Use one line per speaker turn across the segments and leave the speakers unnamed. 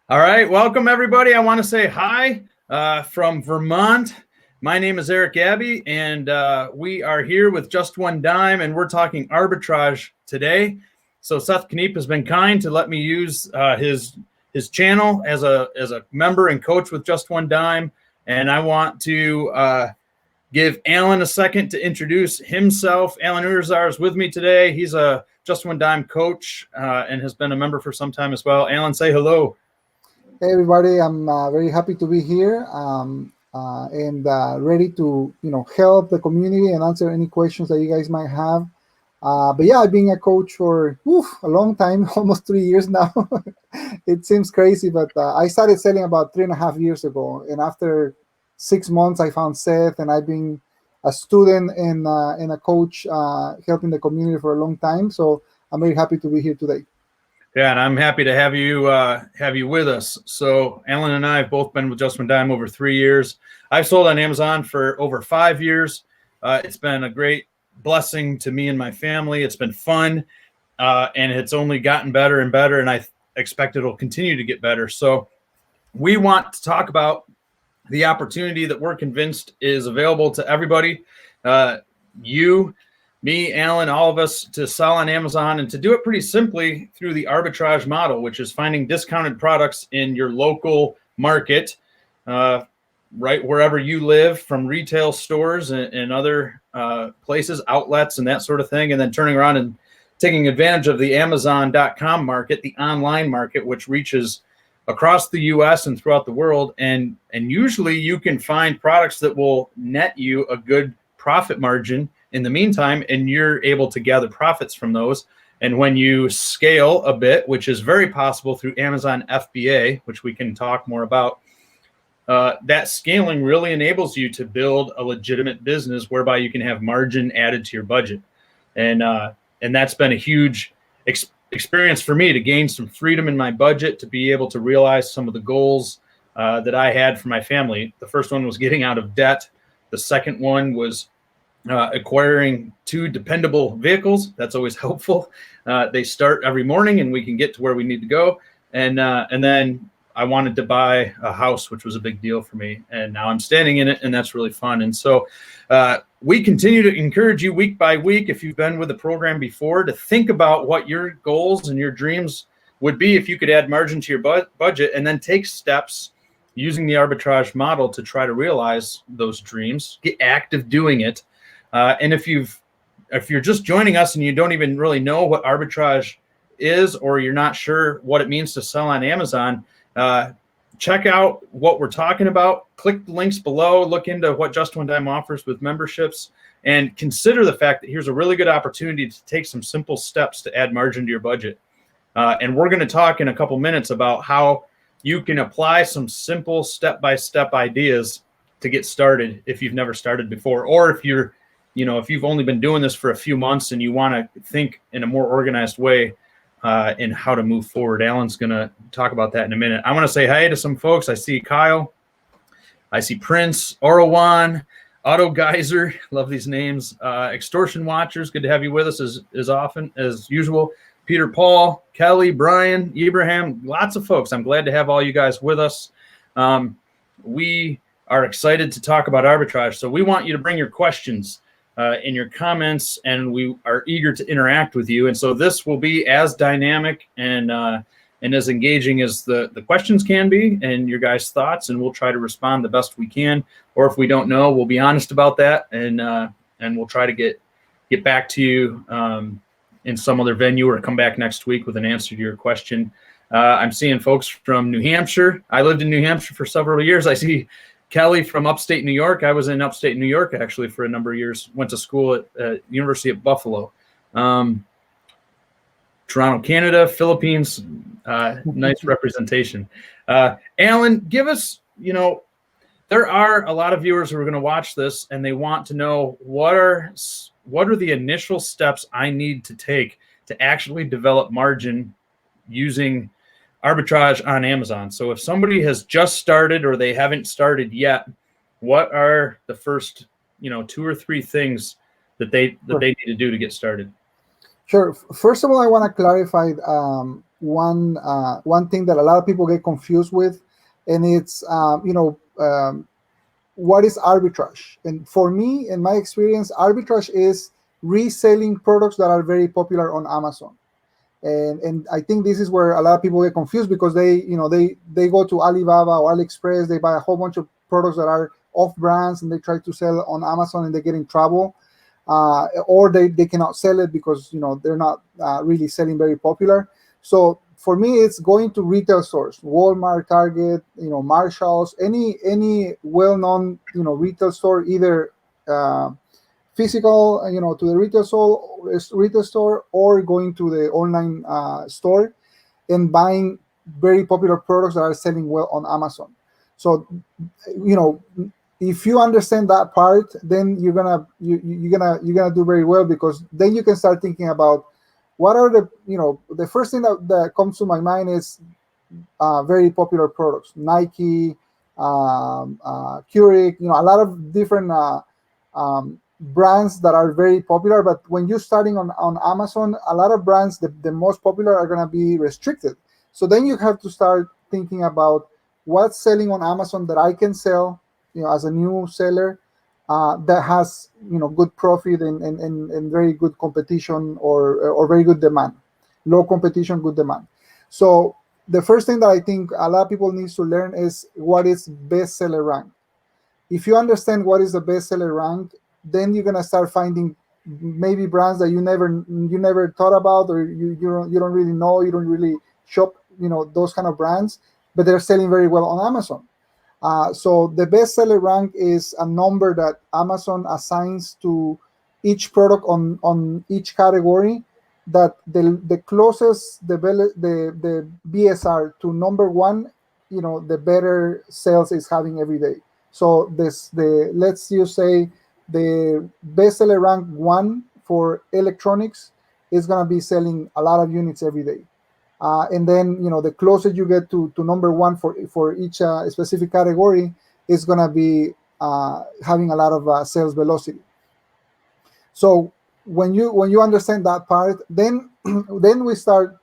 All right, welcome everybody. I want to say hi from Vermont. My name is Abbey, and we are here with Just One Dime, and we're talking arbitrage today. So Seth Kniep has been kind to let me use his channel as a member and coach with Just One Dime, and I want to give Allan a second to introduce himself. Allan Urizar is with me today. He's a Just One Dime coach and has been a member for some time as well. Allan, say hello.
Hey everybody, I'm very happy to be here and ready to help the community and answer any questions that you guys might have. But yeah, I've been a coach for a long time, almost 3 years now. It seems crazy, but I started selling about 3.5 years ago, and after 6 months, I found Seth, and I've been a student and a coach helping the community for a long time. So I'm very happy to be here today.
Yeah, and I'm happy to have you with us. So Allan and I have both been with Just One Dime over 3 years. I've sold on Amazon for over 5 years. It's been a great blessing to me and my family. It's been fun, and it's only gotten better and better, and I expect it'll continue to get better. So we want to talk about the opportunity that we're convinced is available to everybody. You, me, Allan, all of us, to sell on Amazon, and to do it pretty simply through the arbitrage model, which is finding discounted products in your local market, right wherever you live, from retail stores and other places, outlets, and that sort of thing, and then turning around and taking advantage of the Amazon.com market, the online market, which reaches across the U.S. and throughout the world. And usually you can find products that will net you a good profit margin in the meantime, and you're able to gather profits from those. And when you scale a bit, which is very possible through Amazon FBA, which we can talk more about, that scaling really enables you to build a legitimate business whereby you can have margin added to your budget. And that's been a huge experience for me, to gain some freedom in my budget, to be able to realize some of the goals that I had for my family. The first one was getting out of debt. The second one was acquiring 2 dependable vehicles. That's always helpful. They start every morning and we can get to where we need to go. And then I wanted to buy a house, which was a big deal for me. And now I'm standing in it, and that's really fun. And so we continue to encourage you week by week, if you've been with the program before, to think about what your goals and your dreams would be if you could add margin to your budget, and then take steps using the arbitrage model to try to realize those dreams. Get active doing it. And if you're just joining us and you don't even really know what arbitrage is, or you're not sure what it means to sell on Amazon, check out what we're talking about. Click the links below, look into what Just One Dime offers with memberships, and consider the fact that here's a really good opportunity to take some simple steps to add margin to your budget. And we're going to talk in a couple minutes about how you can apply some simple step-by-step ideas to get started if you've never started before, or if you've only been doing this for a few months and you want to think in a more organized way in how to move forward. Allan's going to talk about that in a minute. I want to say hi to some folks. I see Kyle. I see Prince, Orowan, Otto Geyser. Love these names. Extortion Watchers. Good to have you with us as often as usual. Peter Paul, Kelly, Brian, Ibrahim, lots of folks. I'm glad to have all you guys with us. We are excited to talk about arbitrage. So we want you to bring your questions in your comments, and we are eager to interact with you. And so this will be as dynamic and as engaging as the questions can be, and your guys' thoughts, and we'll try to respond the best we can. Or if we don't know, we'll be honest about that, and we'll try to get back to you in some other venue, or come back next week with an answer to your question. I'm seeing folks from New Hampshire. I lived in New Hampshire for several years. I see Kelly from upstate New York. I was in upstate New York actually for a number of years. Went to school at University of Buffalo. Toronto, Canada, Philippines. Nice representation. Allan, give us, there are a lot of viewers who are going to watch this, and they want to know what are the initial steps I need to take to actually develop margin using arbitrage on Amazon. So if somebody has just started or they haven't started yet, what are the first, 2 or 3 things that they need to do to get started?
Sure. First of all, I want to clarify one thing that a lot of people get confused with, and it's what is arbitrage? And for me, in my experience, arbitrage is reselling products that are very popular on Amazon. And I think this is where a lot of people get confused because they go to Alibaba or AliExpress, they buy a whole bunch of products that are off brands and they try to sell on Amazon and they get in trouble, or they cannot sell it because they're not really selling very popular. So for me, it's going to retail stores, Walmart, Target, Marshalls, any well-known retail store, either physical, to the retail store, or going to the online store and buying very popular products that are selling well on Amazon. So, if you understand that part, then you're gonna do very well, because then you can start thinking about what are the first thing that comes to my mind is very popular products, Nike, Keurig, a lot of different brands that are very popular. But when you're starting on Amazon, a lot of brands, the most popular, are going to be restricted. So then you have to start thinking about what's selling on Amazon that I can sell, as a new seller, that has good profit and very good competition, or very good demand, low competition, good demand. So the first thing that I think a lot of people need to learn is what is bestseller rank. If you understand what is the bestseller rank, then you're gonna start finding maybe brands that you never thought about, or you don't really know, you don't really shop, those kind of brands, but they're selling very well on Amazon. So the bestseller rank is a number that Amazon assigns to each product on each category, that the closest the BSR to number one, the better sales is having every day. So let's just say the bestseller rank one for electronics is gonna be selling a lot of units every day. And then the closer you get to number one for each specific category is gonna be having a lot of sales velocity. So when you understand that part, then then we start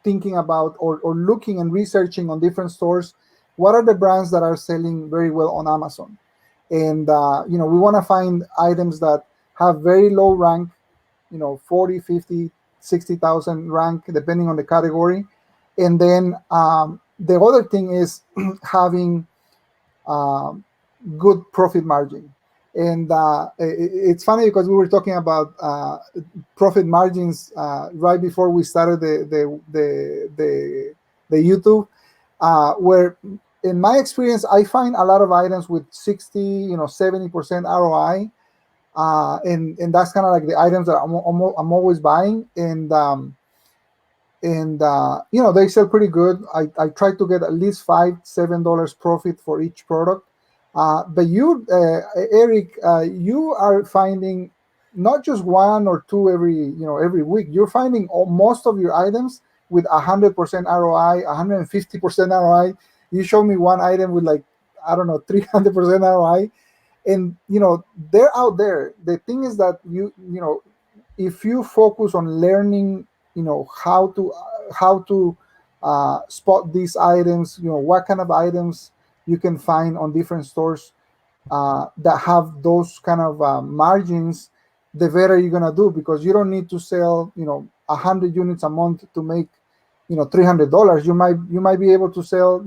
thinking about, or looking and researching on different stores, what are the brands that are selling very well on Amazon. And we want to find items that have very low rank, 40, 50, 60,000 rank, depending on the category. And then the other thing is having good profit margin. And it's funny because we were talking about profit margins right before we started the YouTube, where in my experience, I find a lot of items with 60, 70% ROI. And that's kind of like the items that I'm always buying. And they sell pretty good. I try to get at least $5-7 profit for each product. But you, Eric, you are finding not just one or two every week. You're finding most of your items with 100% ROI, 150% ROI. You show me one item with 300% ROI, and they're out there. The thing is that if you focus on learning, how to spot these items, what kind of items you can find on different stores that have those kind of margins, the better you're gonna do, because you don't need to sell 100 units a month to make $300. You might be able to sell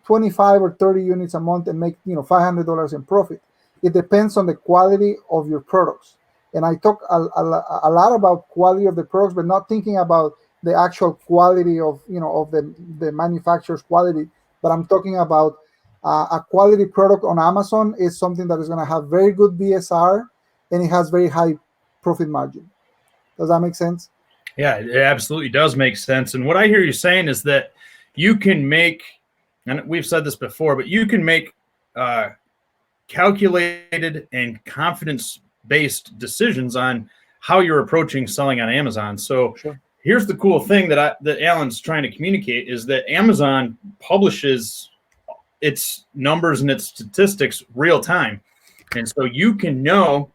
25 or 30 units a month and make $500 in profit. It depends on the quality of your products. And I talk a lot about quality of the products, but not thinking about the actual quality of the manufacturer's quality. But I'm talking about a quality product on Amazon is something that is going to have very good BSR, and it has very high profit margin. Does that make sense?
Yeah, it absolutely does make sense. And what I hear you saying is that you can make, and we've said this before, but you can make calculated and confidence-based decisions on how you're approaching selling on Amazon. So
Sure.
Here's the cool thing that Allan's trying to communicate is that Amazon publishes its numbers and its statistics real time. And so you can know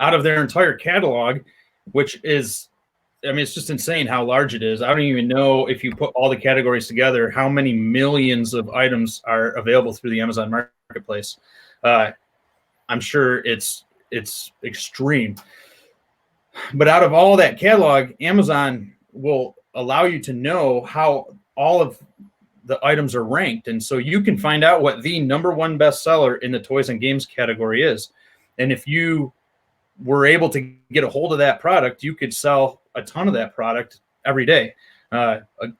out of their entire catalog, which is I mean, it's just insane how large it is. I don't even know if you put all the categories together, how many millions of items are available through the Amazon marketplace. I'm sure it's extreme. But out of all that catalog, Amazon will allow you to know how all of the items are ranked. And so you can find out what the #1 bestseller in the toys and games category is. And if you were able to get a hold of that product, you could sell a ton of that product every day.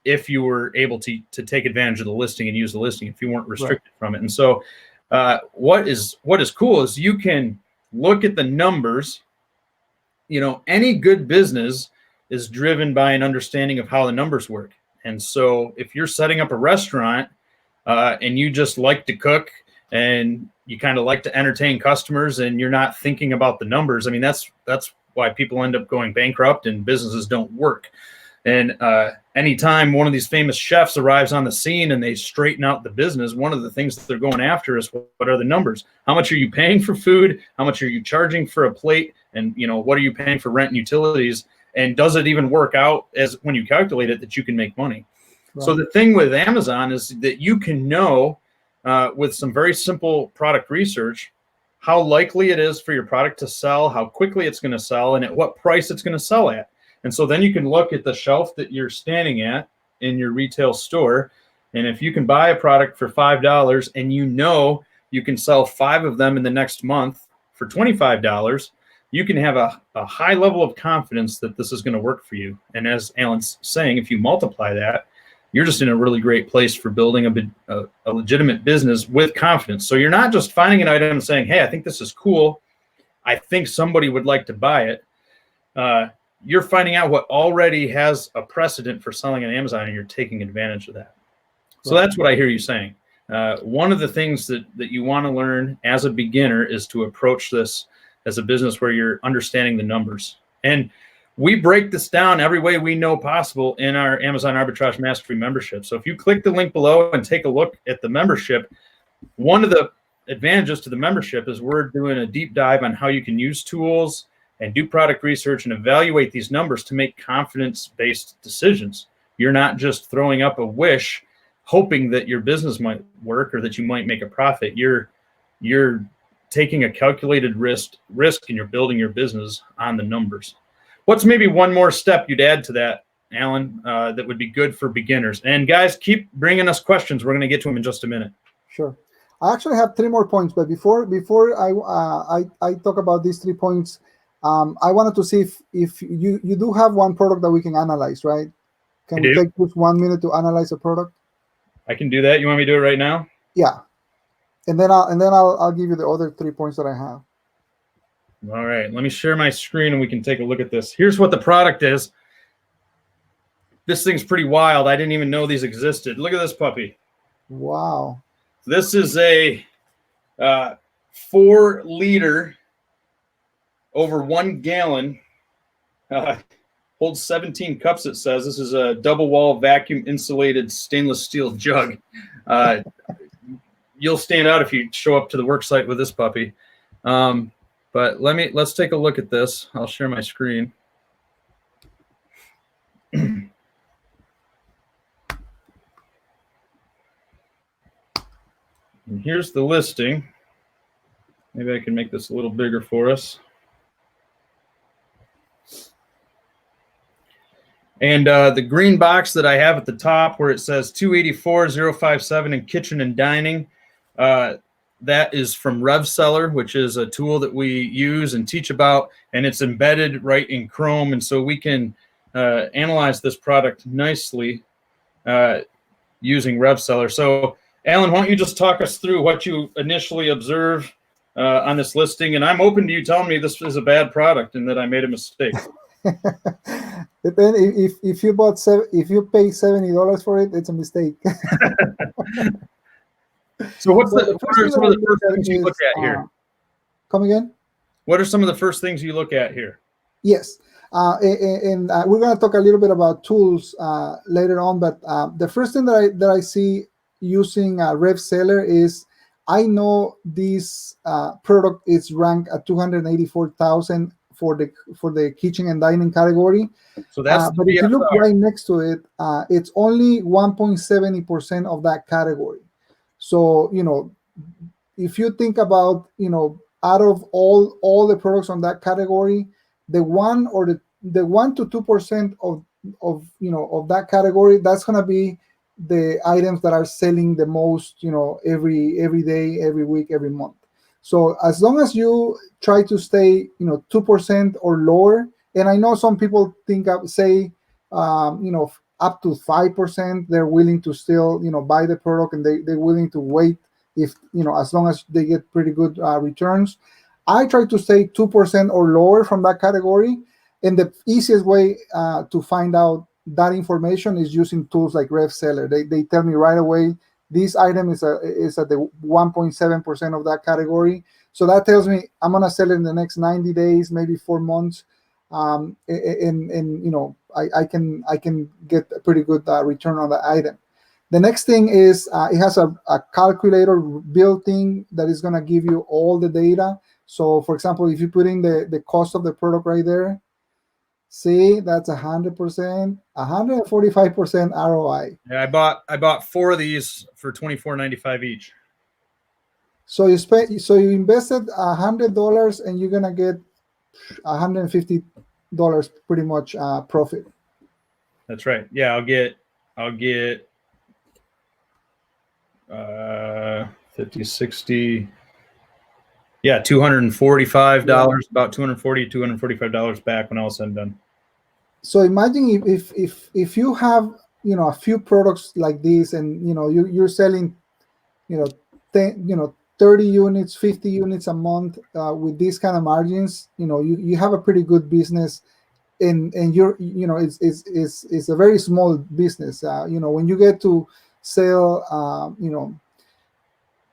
If you were able to take advantage of the listing and use the listing, if you weren't restricted from it. And so what is cool is you can look at the numbers. Any good business is driven by an understanding of how the numbers work. And so if you're setting up a restaurant and you just like to cook and you kind of like to entertain customers and you're not thinking about the numbers, I mean, that's why people end up going bankrupt and businesses don't work. And anytime one of these famous chefs arrives on the scene and they straighten out the business, one of the things that they're going after is, what are the numbers? How much are you paying for food? How much are you charging for a plate? And, what are you paying for rent and utilities? And does it even work out as when you calculate it that you can make money? Right. So the thing with Amazon is that you can know with some very simple product research how likely it is for your product to sell, how quickly it's going to sell, and at what price it's going to sell at. And so then you can look at the shelf that you're standing at in your retail store. And if you can buy a product for $5 and you can sell 5 of them in the next month for $25, you can have a high level of confidence that this is going to work for you. And as Allan's saying, if you multiply that, you're just in a really great place for building a legitimate business with confidence. So you're not just finding an item and saying, hey, I think this is cool. I think somebody would like to buy it. You're finding out what already has a precedent for selling on Amazon, and you're taking advantage of that. So that's what I hear you saying. One of the things that you want to learn as a beginner is to approach this as a business where you're understanding the numbers. And we break this down every way we know possible in our Amazon Arbitrage Mastery membership. So if you click the link below and take a look at the membership, one of the advantages to the membership is we're doing a deep dive on how you can use tools and do product research and evaluate these numbers to make confidence-based decisions. You're not just throwing up a wish, hoping that your business might work or that you might make a profit. You're taking a calculated risk and you're building your business on the numbers. What's maybe one more step you'd add to that, Allan, that would be good for beginners? And guys, keep bringing us questions. We're going to get to them in just a minute.
Sure. I actually have 3 more points, but before I talk about these 3 points, I wanted to see if you do have one product that we can analyze, right? Can we take just 1 minute to analyze a product?
I can do that. You want me to do it right now?
Yeah. And then I'll give you the other 3 points that I have.
All right, let me share my screen and we can take a look at this. Here's what the product is. This thing's pretty wild. I didn't even know these existed. Look at this puppy.
Wow.
This is a 4-liter, over 1 gallon, holds 17 cups, it says. This is a double wall vacuum insulated stainless steel jug. You'll stand out if you show up to the work site with this puppy. But let's take a look at this. I'll share my screen. And here's the listing. Maybe I can make this a little bigger for us. And the green box that I have at the top where it says 284,057 in kitchen and dining, that is from Bestseller, which is a tool that we use and teach about, and it's embedded right in Chrome. And so we can analyze this product nicely using Bestseller. So, Allan, why don't you just talk us through what you initially observe on this listing? And I'm open to you telling me this is a bad product and that I made a mistake.
Depend if you pay $70 for it, it's a mistake.
So what are some of the first things you look at here?
Come again?
What are some of the first things you look at here?
Yes, and we're going to talk a little bit about tools later on. But the first thing that I see using Bestseller is I know this product is ranked at 284,000 for the kitchen and dining category.
So that's
but if you look right next to it, it's only 1.70% of that category. So, if you think about, out of all the products on that category, the 1 to 2% of that category, that's going to be the items that are selling the most, every day, every week, every month. So as long as you try to stay, 2% or lower, and I know some people say, up to 5%, they're willing to still, buy the product, and they're willing to wait if, as long as they get pretty good returns. I try to stay 2% or lower from that category. And the easiest way to find out that information is using tools like Bestseller. They tell me right away, this item is at the 1.7% of that category. So that tells me I'm gonna sell it in the next 90 days, maybe 4 months. And I can get a pretty good return on the item. The next thing is it has a calculator built in that is gonna give you all the data. So for example, if you put in the cost of the product right there, see, that's 100%, 145% ROI.
Yeah, I bought 4 of these for $24.95 each.
So you invested $100 and you're gonna get $150 pretty much profit.
That's right. Yeah, I'll get 50, 60. Yeah, $245, about $240, $245 back when all is said and done.
So imagine if you have, a few products like this, and you're selling 30 units, 50 units a month with these kind of margins, you have a pretty good business, and you're it's a very small business. When you get to sell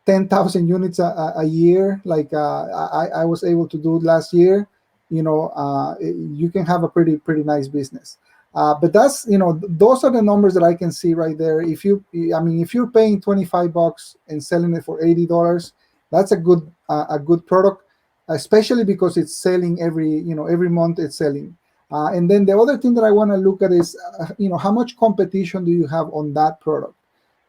10,000 units a year, like I was able to do last year, you can have a pretty nice business. But that's, those are the numbers that I can see right there. If you're paying $25 and selling it for $80, that's a good product, especially because it's selling every month it's selling. And then the other thing that I want to look at is, how much competition do you have on that product?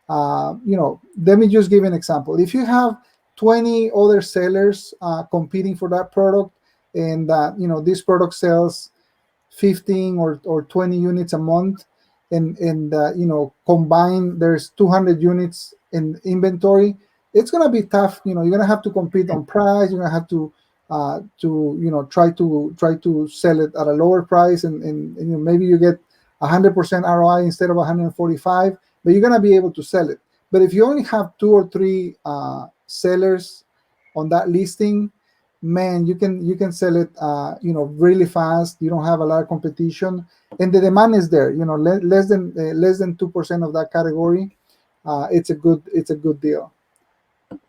Let me just give an example. If you have 20 other sellers competing for that product, and this product sells 15 or 20 units a month, and combined there's 200 units in inventory, it's gonna be tough. You're gonna have to compete on price. You're gonna have to try to sell it at a lower price, and maybe you get 100% ROI instead of 145, but you're gonna be able to sell it. But if you only have 2 or 3 sellers on that listing, man, you can sell it really fast. You don't have a lot of competition, and the demand is there. Less than 2% of that category. It's a good deal.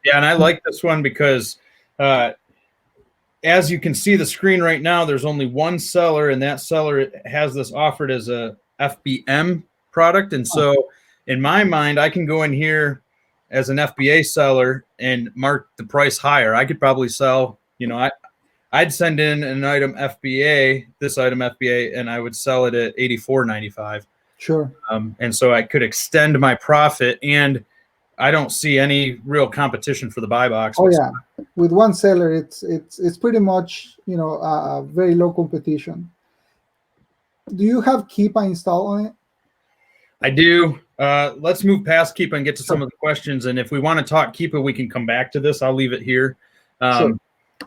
Yeah, and I like this one because as you can see the screen right now, there's only one seller, and that seller has this offered as a FBM product. And so in my mind, I can go in here as an FBA seller and mark the price higher. I could probably sell, I'd send in an item FBA, this item FBA, and I would sell it at $84.95.
Sure.
And so I could extend my profit, and I don't see any real competition for the buy box.
Oh yeah, with one seller, it's pretty much very low competition. Do you have Keepa installed on it?
I do. Let's move past Keepa and get to some of the questions. And if we want to talk Keepa, we can come back to this. I'll leave it here.
Sure.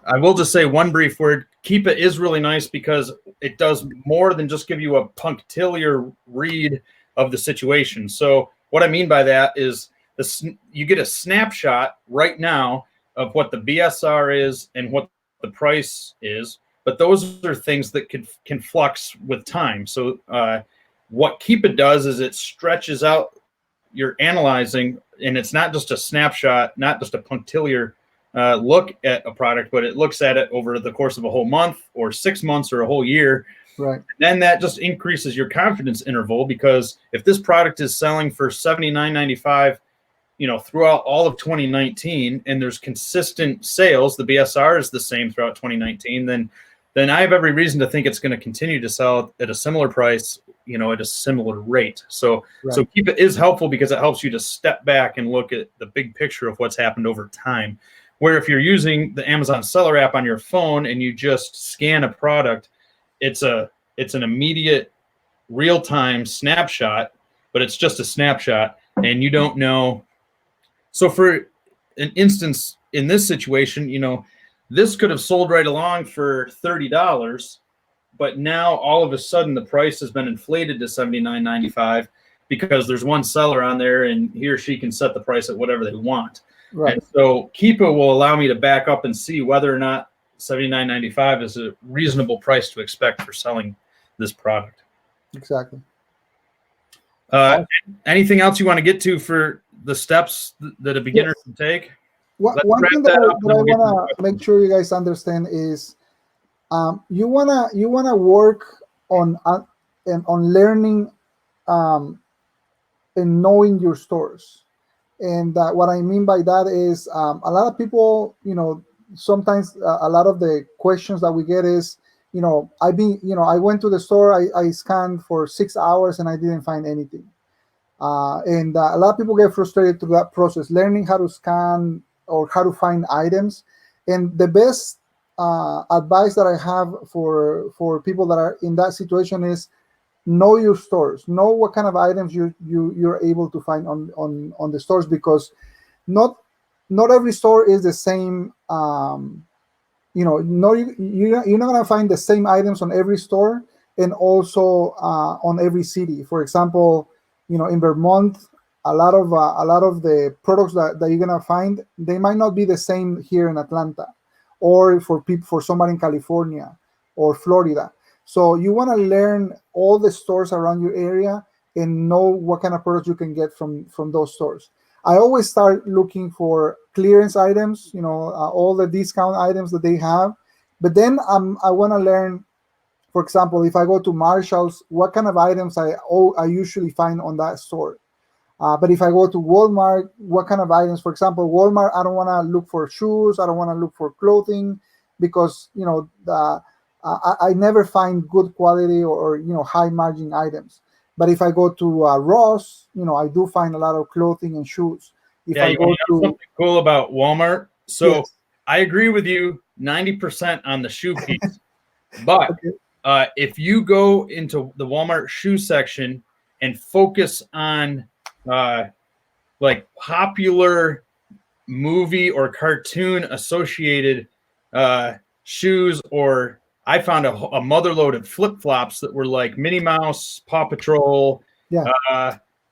I will just say one brief word. Keepa is really nice because it does more than just give you a punctiliar read of the situation. So what I mean by that is you get a snapshot right now of what the BSR is and what the price is, but those are things that can flux with time. So what Keepa does is it stretches out your analyzing, and it's not just a snapshot, not just a punctiliar look at a product, but it looks at it over the course of a whole month or 6 months or a whole year.
Right.
Then that just increases your confidence interval, because if this product is selling for $79.95, throughout all of 2019, and there's consistent sales, the BSR is the same throughout 2019, then then I have every reason to think it's going to continue to sell at a similar price, at a similar rate. So keep it is helpful because it helps you to step back and look at the big picture of what's happened over time. Where if you're using the Amazon Seller app on your phone and you just scan a product, it's an immediate real-time snapshot, but it's just a snapshot and you don't know. So for an instance in this situation, this could have sold right along for $30, but now all of a sudden the price has been inflated to $79.95 because there's one seller on there and he or she can set the price at whatever they want. Right. And so Keepa will allow me to back up and see whether or not $79.95 is a reasonable price to expect for selling this product.
Exactly.
Anything else you want to get to for the steps that a beginner can take?
One thing that I want to make sure you guys understand is you wanna work on learning and knowing your stores. And what I mean by that is a lot of people, sometimes a lot of the questions that we get is, I went to the store, I scanned for 6 hours and I didn't find anything. And a lot of people get frustrated through that process, learning how to scan or how to find items. And the best advice that I have for people that are in that situation is know your stores, know what kind of items you're able to find on the stores, because not every store is the same. You're not gonna find the same items on every store and also on every city. For example, in Vermont, a lot of the products that you're gonna find, they might not be the same here in Atlanta, or for somebody in California or Florida. So you want to learn all the stores around your area and know what kind of products you can get from those stores. I always start looking for clearance items, all the discount items that they have. But then I want to learn, for example, if I go to Marshall's, what kind of items I usually find on that store. But if I go to Walmart, what kind of items? For example, Walmart, I don't want to look for shoes. I don't want to look for clothing because, I never find good quality or high margin items. But if I go to Ross, I do find a lot of clothing and shoes. If I go to
something cool about Walmart. So yes. I agree with you 90% on the shoe piece. But okay. If you go into the Walmart shoe section and focus on like popular movie or cartoon associated shoes, or I found a mother load of flip-flops that were like Minnie Mouse, Paw Patrol,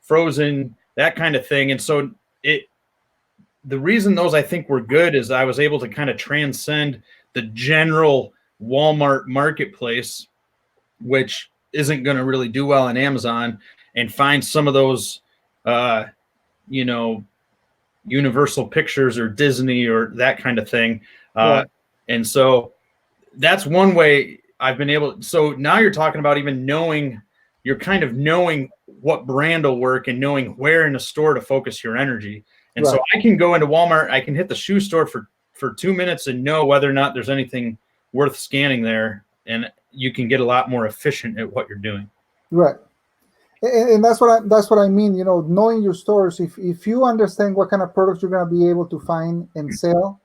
Frozen, that kind of thing. And so the reason those I think were good is I was able to kind of transcend the general Walmart marketplace, which isn't going to really do well on Amazon, and find some of those Universal Pictures or Disney or that kind of thing. And so that's one way I've been able to. So now you're talking about even knowing what brand will work and knowing where in a store to focus your energy. And so I can go into Walmart, I can hit the shoe store for 2 minutes and know whether or not there's anything worth scanning there. And you can get a lot more efficient at what you're doing. Right.
And that's what I mean, knowing your stores. If you understand what kind of products you're going to be able to find and sell,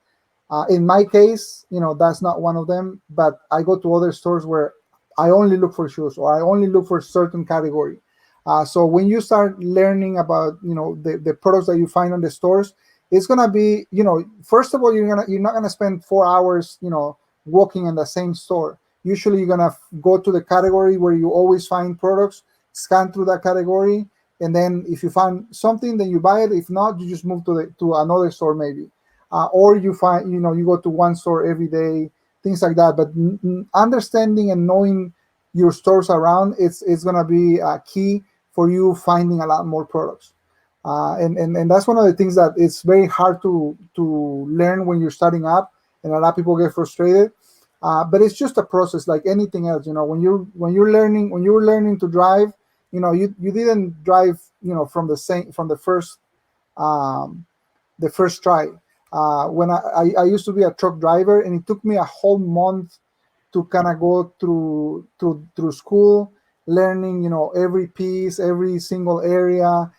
in my case, that's not one of them, but I go to other stores where I only look for shoes or I only look for certain category. So when you start learning about, the products that you find on the stores, it's going to be, first of all, you're not going to spend 4 hours, walking in the same store. Usually you're going to go to the category where you always find products, scan through that category, and then if you find something, then you buy it. If not, you just move to another store maybe. Or you find, you go to one store every day, things like that. But understanding and knowing your stores around, it's going to be key for you finding a lot more products. And that's one of the things that it's very hard to learn when you're starting up, and a lot of people get frustrated. But it's just a process like anything else. When you were learning to drive, you didn't drive, from the first try. When I used to be a truck driver, and it took me a whole month to kind of go through school, learning, every piece, every single area,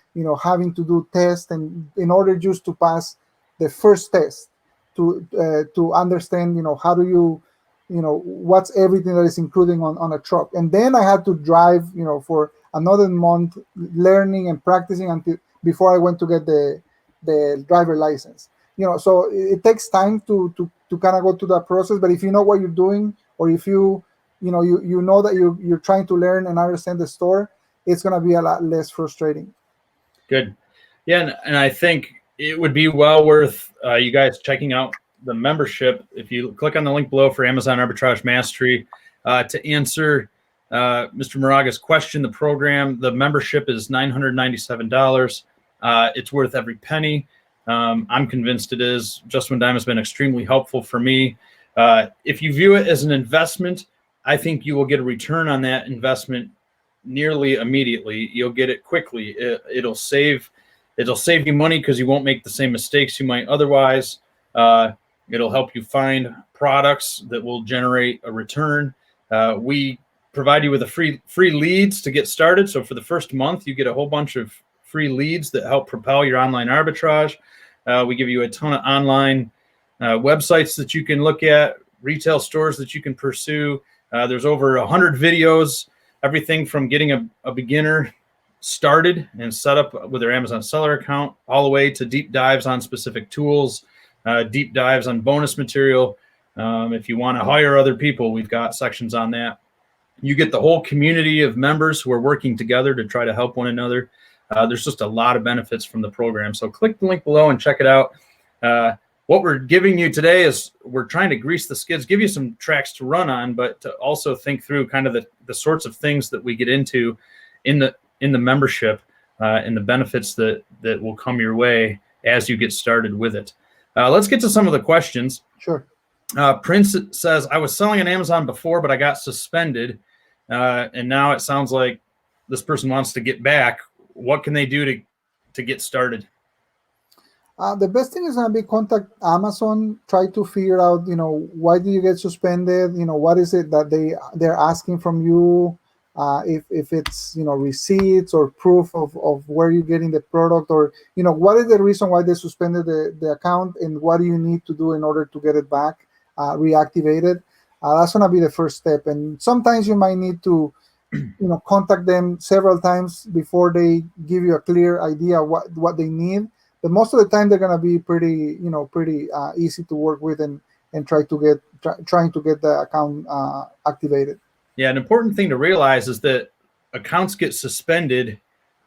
having to do tests, and in order just to pass the first test, to understand, how do you, what's everything that is including on a truck. And then I had to drive, for another month, learning and practicing until before I went to get the driver license. So it takes time to kind of go through that process. But if you know what you're doing, or if you know that you're trying to learn and understand the store, it's going to be a lot less frustrating.
Good. Yeah, and I think it would be well worth you guys checking out the membership. If you click on the link below for Amazon Arbitrage Mastery, to answer Mr. Moraga's question, the membership is $997. It's worth every penny. I'm convinced it is. Just One Dime has been extremely helpful for me. If you view it as an investment, I think you will get a return on that investment nearly immediately. You'll get it quickly. It'll save you money because you won't make the same mistakes you might otherwise. It'll help you find products that will generate a return. We provide you with a free leads to get started. So for the first month, you get a whole bunch of free leads that help propel your online arbitrage. We give you a ton of online websites that you can look at, retail stores that you can pursue. There's over 100 videos, everything from getting a beginner started and set up with their Amazon seller account, all the way to deep dives on specific tools, deep dives on bonus material. If you want to hire other people, we've got sections on that. You get the whole community of members who are working together to try to help one another. There's just a lot of benefits from the program. So click the link below and check it out. What we're giving you today is we're trying to grease the skids, give you some tracks to run on, but to also think through kind of the sorts of things that we get into in the membership, and the benefits that will come your way as you get started with it. Let's get to some of the questions.
Sure.
Prince says, I was selling on Amazon before, but I got suspended. And now it sounds like this person wants to get back. What can they do to get started?
The best thing is going to be contact Amazon, try to figure out, why did you get suspended? What is it that they're asking from you? If it's, receipts or proof of where you're getting the product, or, what is the reason why they suspended the account, and what do you need to do in order to get it back, reactivated? That's going to be the first step. And sometimes you might need to, contact them several times before they give you a clear idea what they need. But most of the time they're going to be pretty easy to work with, and trying to get the account activated.
Yeah, an important thing to realize is that accounts get suspended,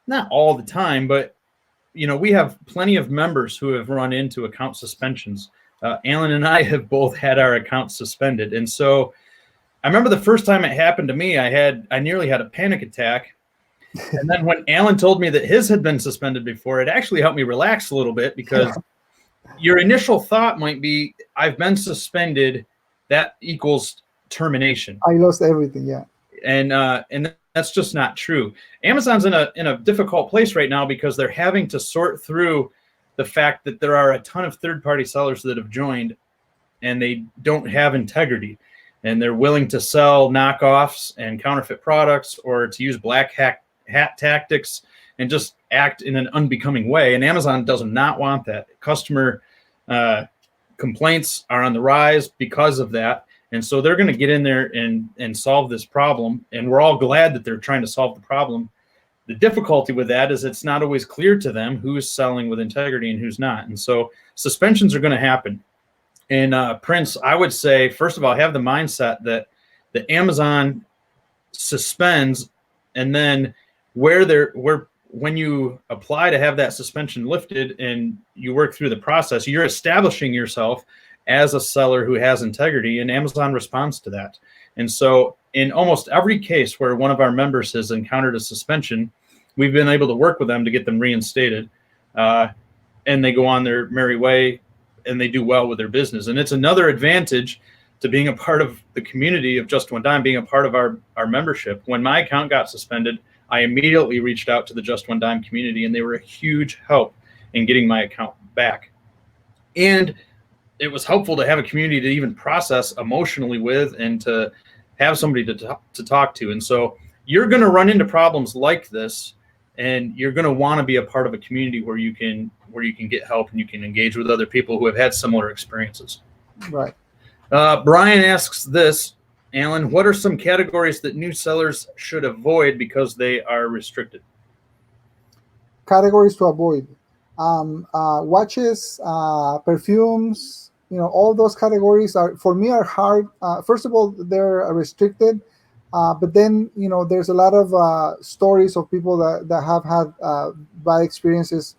not all the time, but we have plenty of members who have run into account suspensions. Allan and I have both had our accounts suspended, and so I remember the first time it happened to me, I nearly had a panic attack. And then when Allan told me that his had been suspended before, it actually helped me relax a little bit, because your initial thought might be, I've been suspended, that equals termination.
I lost everything, yeah.
And that's just not true. Amazon's in a difficult place right now, because they're having to sort through the fact that there are a ton of third-party sellers that have joined, and they don't have integrity, and they're willing to sell knockoffs and counterfeit products, or to use black hat tactics and just act in an unbecoming way. And Amazon does not want that. Customer complaints are on the rise because of that. And so they're going to get in there and solve this problem. And we're all glad that they're trying to solve the problem. The difficulty with that is it's not always clear to them who's selling with integrity and who's not. And so suspensions are going to happen. And Prince, I would say, first of all, have the mindset that the Amazon suspends, and then when you apply to have that suspension lifted and you work through the process, you're establishing yourself as a seller who has integrity, and Amazon responds to that. And so in almost every case where one of our members has encountered a suspension, we've been able to work with them to get them reinstated, and they go on their merry way, and they do well with their business. And it's another advantage to being a part of the community of Just One Dime, being a part of our membership. When my account got suspended, I immediately reached out to the Just One Dime community, and they were a huge help in getting my account back. And it was helpful to have a community to even process emotionally with, and to have somebody to talk to. And so you're going to run into problems like this, and you're going to want to be a part of a community where you can get help and you can engage with other people who have had similar experiences.
Right.
Brian asks this, Allan, what are some categories that new sellers should avoid because they are restricted?
Categories to avoid: watches, perfumes. All those categories for me are hard. First of all, they're restricted, but then there's a lot of stories of people that have had bad experiences.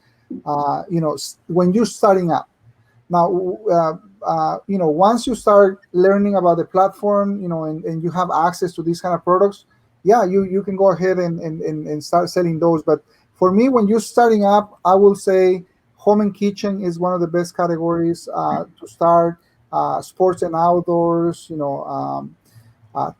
When you're starting up. Now, once you start learning about the platform, and you have access to these kind of products, yeah, you can go ahead and start selling those. But for me, when you're starting up, I will say home and kitchen is one of the best categories to start. Sports and outdoors,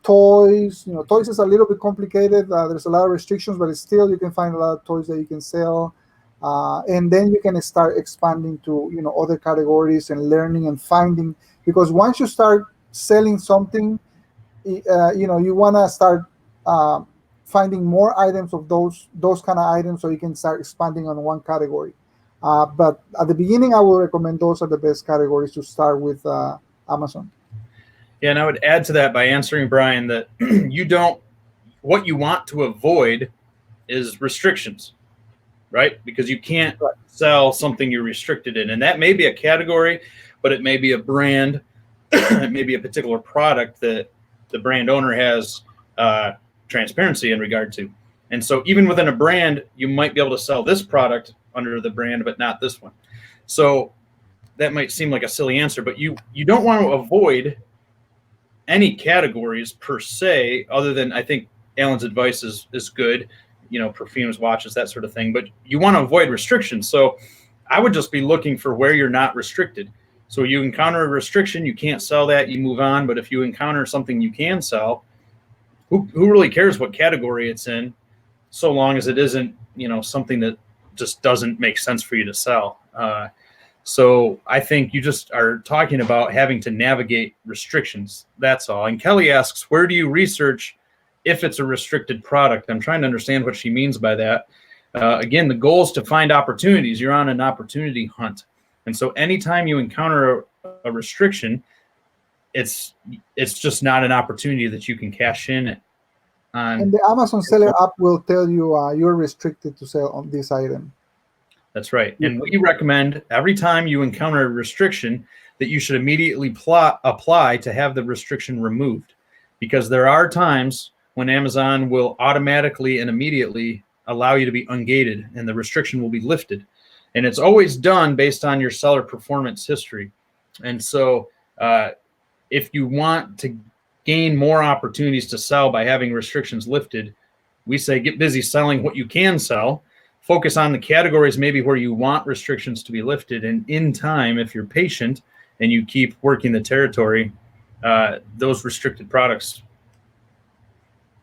toys. Toys is a little bit complicated. There's a lot of restrictions, but still you can find a lot of toys that you can sell. And then you can start expanding to other categories and learning and finding, because once you start selling something, you want to start finding more items of those kind of items, so you can start expanding on one category. But at the beginning, I will recommend those are the best categories to start with Amazon.
Yeah, and I would add to that by answering Brian that what you want to avoid is restrictions, right? Because you can't sell something you're restricted in. And that may be a category, but it may be a brand, it may be a particular product that the brand owner has transparency in regard to. And so even within a brand, you might be able to sell this product under the brand, but not this one. So that might seem like a silly answer, but you don't want to avoid any categories per se, other than, I think Allan's advice is good, perfumes, watches, that sort of thing, but you want to avoid restrictions. So I would just be looking for where you're not restricted. So you encounter a restriction, you can't sell that, you move on. But if you encounter something you can sell, who really cares what category it's in, so long as it isn't, something that just doesn't make sense for you to sell. So I think you just are talking about having to navigate restrictions. That's all. And Kelly asks, where do you research if it's a restricted product? I'm trying to understand what she means by that. Again, the goal is to find opportunities. You're on an opportunity hunt. And so anytime you encounter a restriction, it's just not an opportunity that you can cash in on.
And the Amazon Seller app will tell you you're restricted to sell on this item.
That's right. And we recommend every time you encounter a restriction that you should immediately apply to have the restriction removed, because there are times when Amazon will automatically and immediately allow you to be ungated and the restriction will be lifted. And it's always done based on your seller performance history. And so if you want to gain more opportunities to sell by having restrictions lifted, we say get busy selling what you can sell. Focus on the categories maybe where you want restrictions to be lifted. And in time, if you're patient and you keep working the territory, those restricted products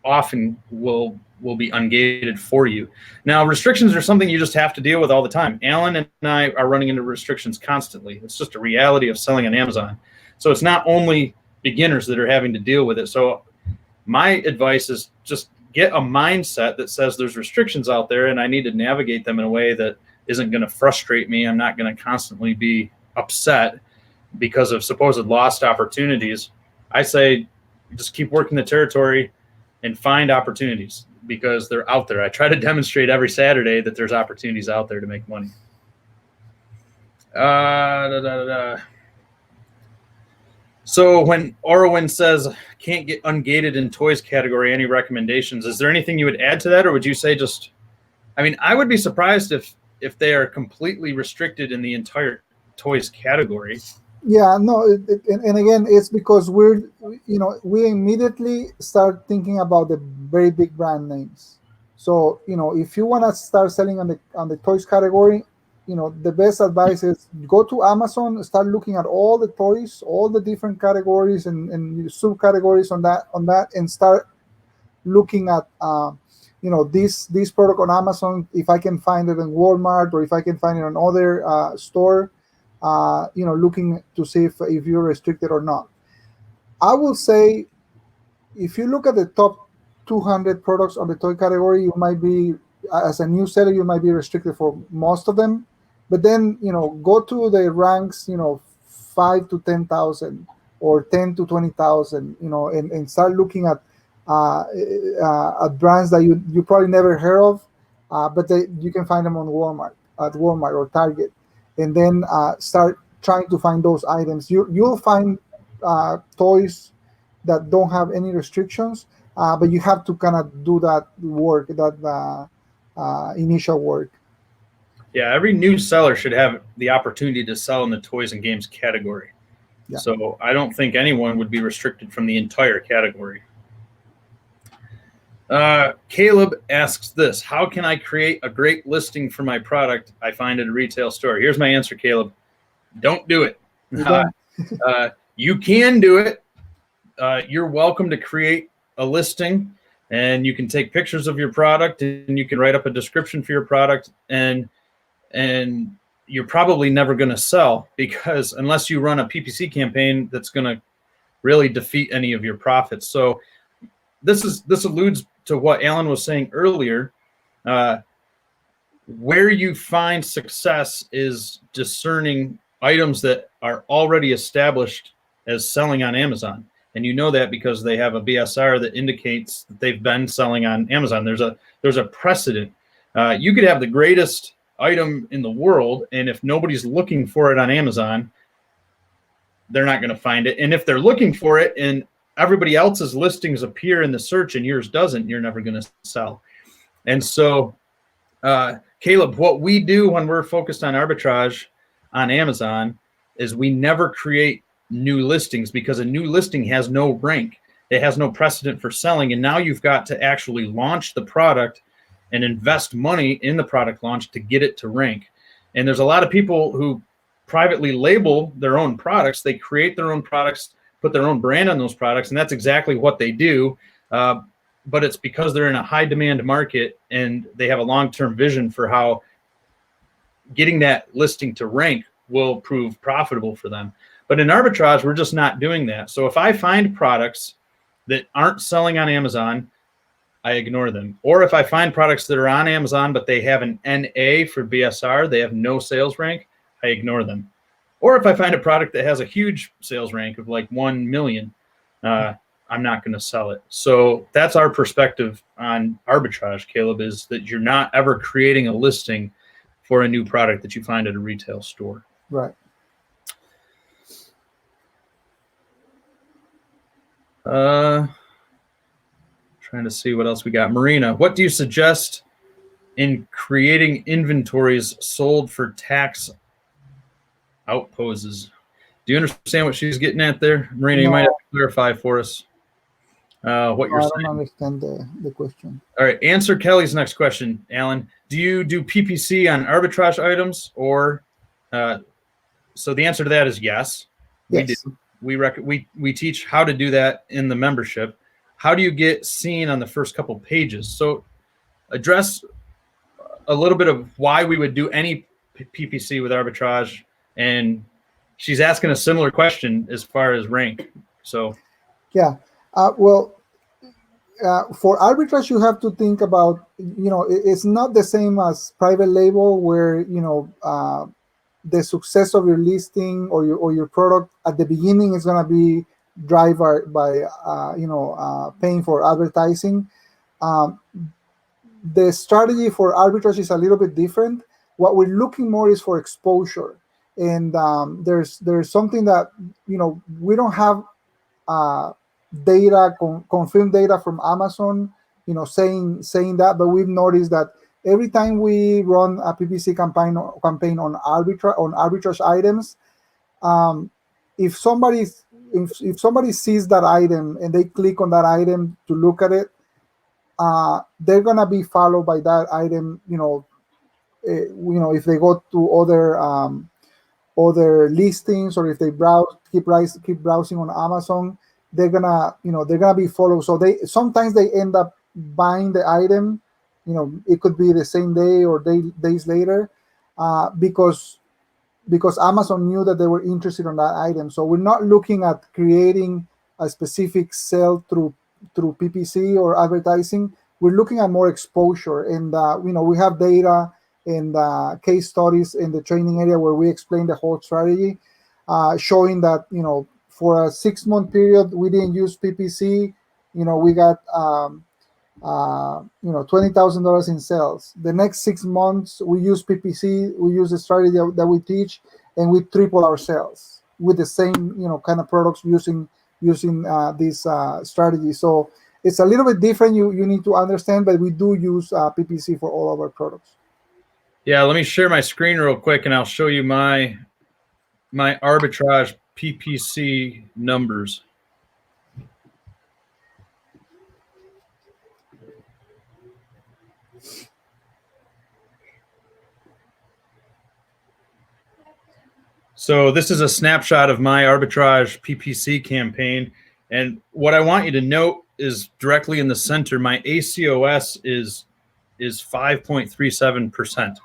often will be ungated for you. Now, restrictions are something you just have to deal with all the time. Allan and I are running into restrictions constantly. It's just a reality of selling on Amazon. So it's not only beginners that are having to deal with it. So my advice is just get a mindset that says there's restrictions out there and I need to navigate them in a way that isn't going to frustrate me. I'm not going to constantly be upset because of supposed lost opportunities. I say just keep working the territory and find opportunities, because they're out there. I try to demonstrate every Saturday that there's opportunities out there to make money. So when Orwin says can't get ungated in toys category, any recommendations? Is there anything you would add to that, or would you say just? I mean, I would be surprised if they are completely restricted in the entire toys category.
Yeah, no, and again, it's because we immediately start thinking about the very big brand names. So if you want to start selling on the toys category, the best advice is go to Amazon, start looking at all the toys, all the different categories and subcategories on that, and start looking at this product on Amazon. If I can find it in Walmart or if I can find it on other store, looking to see if you're restricted or not. I will say, if you look at the top 200 products on the toy category, you might be, as a new seller, you might be restricted for most of them. But then, go to the ranks, 5 to 10,000 or 10 to 20,000, and start looking at brands that you probably never heard of, but you can find them on Walmart or Target, and then start trying to find those items. You'll find toys that don't have any restrictions, but you have to kind of do that work, that initial work.
Yeah, every new seller should have the opportunity to sell in the toys and games category. Yeah. So I don't think anyone would be restricted from the entire category. Caleb asks this: how can I create a great listing for my product I find at a retail store? Here's my answer, Caleb. Don't do it. You can do it. You're welcome to create a listing, and you can take pictures of your product, and you can write up a description for your product, and you're probably never going to sell, because unless you run a PPC campaign that's going to really defeat any of your profits. So this alludes to what Allan was saying earlier. Where you find success is discerning items that are already established as selling on Amazon. And you know that because they have a BSR that indicates that they've been selling on Amazon. There's a precedent. You could have the greatest item in the world, and if nobody's looking for it on Amazon, they're not going to find it. And if they're looking for it and everybody else's listings appear in the search and yours doesn't, you're never going to sell. And so, Caleb, what we do when we're focused on arbitrage on Amazon is we never create new listings, because a new listing has no rank. It has no precedent for selling. And now you've got to actually launch the product and invest money in the product launch to get it to rank. And there's a lot of people who privately label their own products. They create their own products, put their own brand on those products, and that's exactly what they do. But it's because they're in a high demand market and they have a long-term vision for how getting that listing to rank will prove profitable for them. But in arbitrage, we're just not doing that. So if I find products that aren't selling on Amazon, I ignore them. Or if I find products that are on Amazon, but they have an NA for BSR, they have no sales rank, I ignore them. Or if I find a product that has a huge sales rank of like 1 million, I'm not going to sell it. So that's our perspective on arbitrage, Caleb, is that you're not ever creating a listing for a new product that you find at a retail store.
Right.
Trying to see what else we got. Marina, what do you suggest in creating inventories sold for tax outposes? Do you understand what she's getting at there? Marina, you might have to clarify for us what you're saying.
I don't understand the question.
All right, answer Kelly's next question, Allan. Do you do PPC on arbitrage items, or so the answer to that is yes.
Yes.
We do. We teach how to do that in the membership. How do you get seen on the first couple pages? So address a little bit of why we would do any PPC with arbitrage. And she's asking a similar question as far as rank. So,
yeah. For arbitrage, you have to think about, it's not the same as private label where, the success of your listing or your product at the beginning is going to be driven by paying for advertising. The strategy for arbitrage is a little bit different. What we're looking more is for exposure, and there's something that we don't have data, confirmed data from Amazon, saying that, but we've noticed that every time we run a PPC campaign on arbitrage items, if somebody sees that item and they click on that item to look at it, they're gonna be followed by that item. If they go to other listings, or if they keep browsing on Amazon, they're gonna be followed. So sometimes they end up buying the item. It could be the same day or days later, because because Amazon knew that they were interested in that item. So we're not looking at creating a specific sale through PPC or advertising. We're looking at more exposure, and we have data and case studies in the training area where we explain the whole strategy, showing that for a 6-month period we didn't use PPC. We got $20,000 in sales. The next 6 months we use PPC, we use the strategy that we teach, and we triple our sales with the same kind of products using this strategy. So it's a little bit different. You need to understand, but we do use PPC for all of our products.
Yeah, let me share my screen real quick, and I'll show you my arbitrage PPC numbers. So this is a snapshot of my arbitrage PPC campaign. And what I want you to note is directly in the center, my ACOS is 5.37%.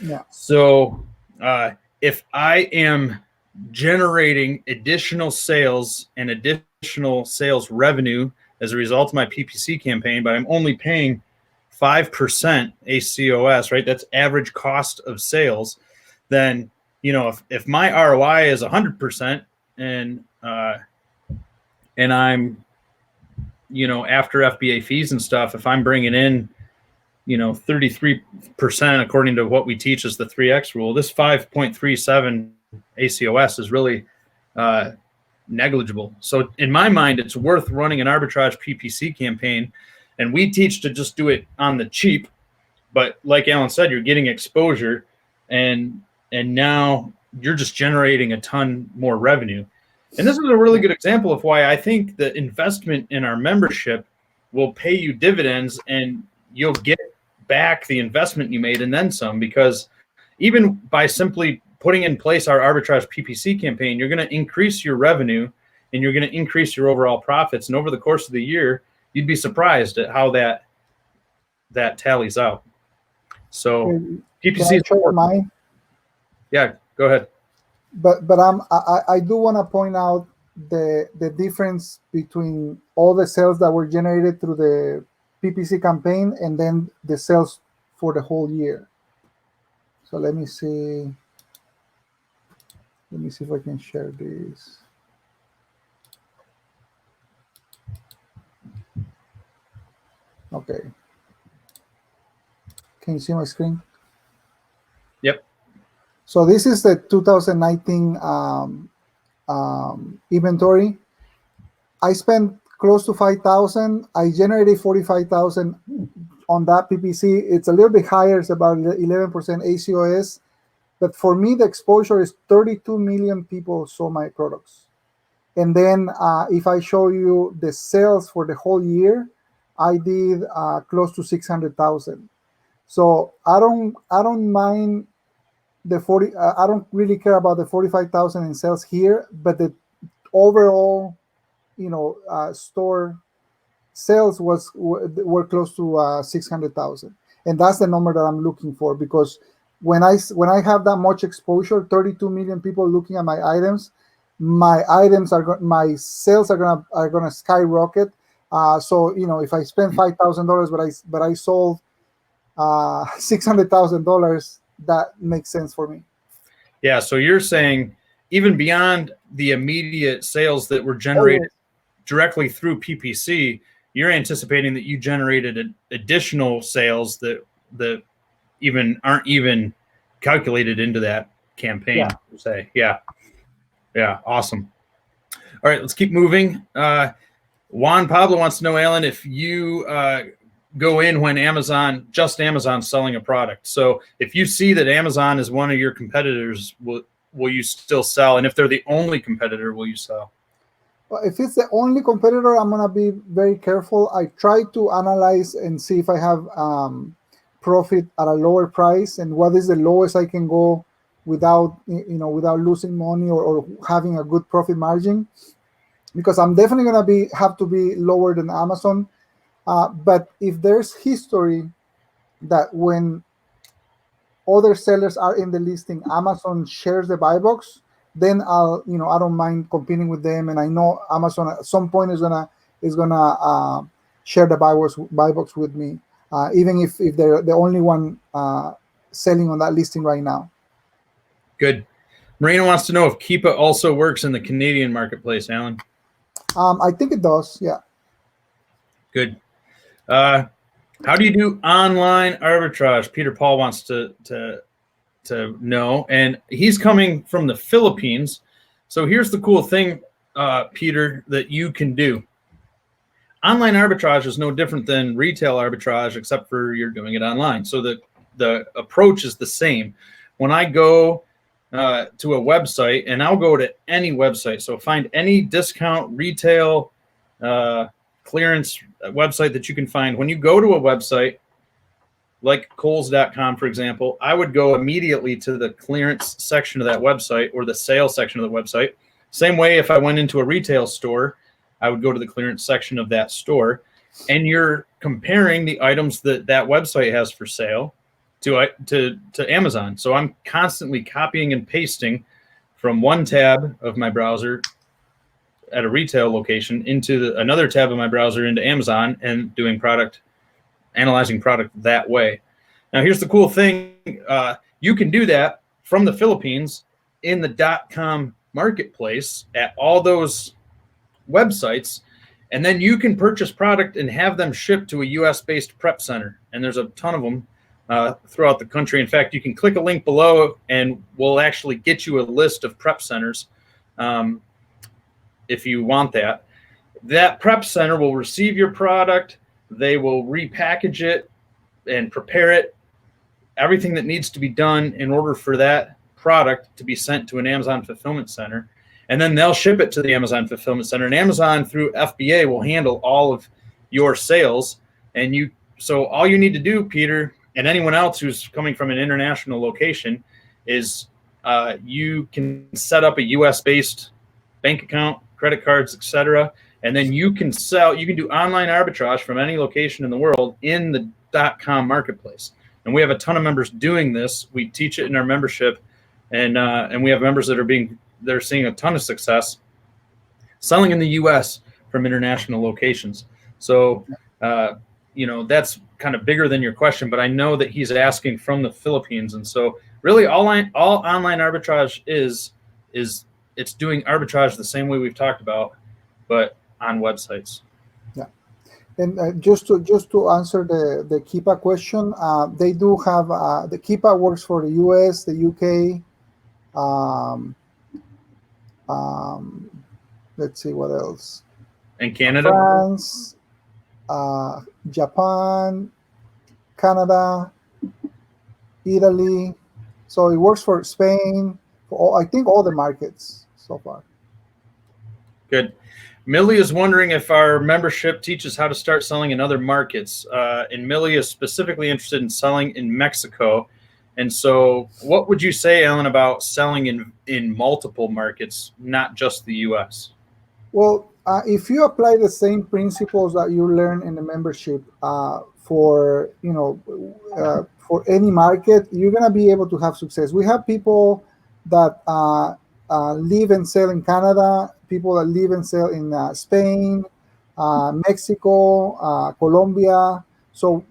Yeah.
So if I am generating additional sales and additional sales revenue as a result of my PPC campaign, but I'm only paying 5% ACOS, right? That's average cost of sales. Then, if my ROI is 100% and I'm, after FBA fees and stuff, if I'm bringing in, 33% according to what we teach as the 3X rule, this 5.37 ACOS is really negligible. So in my mind, it's worth running an arbitrage PPC campaign, and we teach to just do it on the cheap. But like Allan said, you're getting exposure, and now you're just generating a ton more revenue. And this is a really good example of why I think the investment in our membership will pay you dividends, and you'll get back the investment you made and then some, because even by simply putting in place our arbitrage PPC campaign, you're going to increase your revenue and you're going to increase your overall profits. And over the course of the year, you'd be surprised at how that tallies out. So PPC is
mine.
Yeah, go ahead.
But I do want to point out the difference between all the sales that were generated through the PPC campaign and then the sales for the whole year. So let me see if I can share this. Okay. Can you see my screen?
Yep.
So this is the 2019 inventory. I spent close to 5,000. I generated 45,000 on that PPC. It's a little bit higher. It's about 11% ACOS. But for me, the exposure is 32 million people saw my products. And then if I show you the sales for the whole year, I did close to 600,000. So I don't mind the 40. I don't really care about the 45,000 in sales here, but the overall, store sales were close to 600,000, and that's the number that I'm looking for, because when I have that much exposure, 32 million people looking at my items, my sales are gonna skyrocket. So if I spend $5,000, but I sold $600,000, that makes sense for me.
Yeah. So you're saying even beyond the immediate sales that were generated directly through PPC, you're anticipating that you generated additional sales that even aren't even calculated into that campaign.
Yeah.
Say, yeah, awesome. All right, let's keep moving. Juan Pablo wants to know, Allan, if you go in when Amazon's selling a product. So if you see that Amazon is one of your competitors, will you still sell? And if they're the only competitor, will you sell?
Well, if it's the only competitor, I'm gonna be very careful. I try to analyze and see if I have profit at a lower price, and what is the lowest I can go without losing money or having a good profit margin. Because I'm definitely gonna have to be lower than Amazon. But if there's history that when other sellers are in the listing, Amazon shares the buy box, then I don't mind competing with them, and I know Amazon at some point is gonna share the buy box with me, even if they're the only one selling on that listing right now.
Good. Marina wants to know if Keepa also works in the Canadian marketplace, Alan.
I think it does. Yeah.
Good. How do you do online arbitrage? Peter Paul wants to know, and he's coming from the Philippines. So here's the cool thing, Peter, that you can do. Online arbitrage is no different than retail arbitrage, except for you're doing it online. So the approach is the same. When I go to a website, and I'll go to any website, so find any discount retail clearance website that you can find. When you go to a website like Kohl's.com, for example, I would go immediately to the clearance section of that website or the sales section of the website. Same way, if I went into a retail store, I would go to the clearance section of that store, and you're comparing the items that website has for sale to Amazon. So I'm constantly copying and pasting from one tab of my browser at a retail location into another tab of my browser into Amazon, and doing analyzing product that way. Now, here's the cool thing. You can do that from the Philippines in the .com marketplace at all those websites, and then you can purchase product and have them shipped to a US-based prep center. And there's a ton of them throughout the country. In fact, you can click a link below and we'll actually get you a list of prep centers if you want that. That prep center will receive your product. They will repackage it and prepare it, everything that needs to be done in order for that product to be sent to an Amazon fulfillment center. And then they'll ship it to the Amazon fulfillment center. And Amazon through FBA will handle all of your sales. And so all you need to do, Peter, and anyone else who's coming from an international location, is you can set up a US-based bank account, credit cards, etc. And then you can do online arbitrage from any location in the world in the .com marketplace. And we have a ton of members doing this. We teach it in our membership, and we have members that are seeing a ton of success selling in the U.S. from international locations. So, that's kind of bigger than your question, but I know that he's asking from the Philippines. And so really all online arbitrage is it's doing arbitrage the same way we've talked about, but on websites.
Yeah. And just to answer the Keepa question, they do have the Keepa works for the US, the UK, let's see what else.
And Canada,
France, Japan, Canada, Italy. So it works for Spain, I think all the markets so far.
Good. Millie is wondering if our membership teaches how to start selling in other markets. And Millie is specifically interested in selling in Mexico. And so what would you say, Alan, about selling in multiple markets, not just the US?
Well, if you apply the same principles that you learn in the membership for any market, you're going to be able to have success. We have people that live and sell in Canada, people that live and sell in Spain, Mexico, Colombia. So,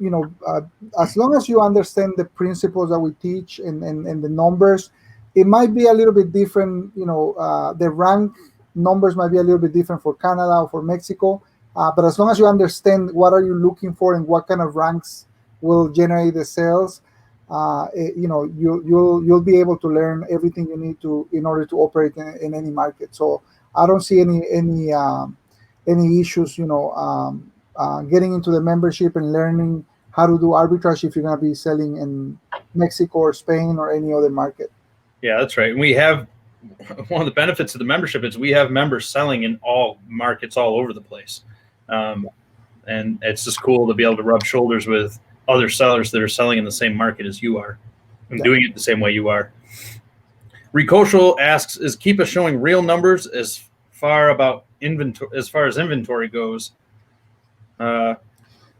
as long as you understand the principles that we teach and the numbers, it might be a little bit different. The rank numbers might be a little bit different for Canada or for Mexico. But as long as you understand what are you looking for and what kind of ranks will generate the sales, you'll be able to learn everything you need to in order to operate in any market. So I don't see any issues, getting into the membership and learning how to do arbitrage if you're going to be selling in Mexico or Spain or any other market.
Yeah, that's right. And we have one of the benefits of the membership is we have members selling in all markets all over the place. And it's just cool to be able to rub shoulders with other sellers that are selling in the same market as you are and doing it the same way you are. Ricochel asks, is Keepa showing real numbers as far as inventory goes?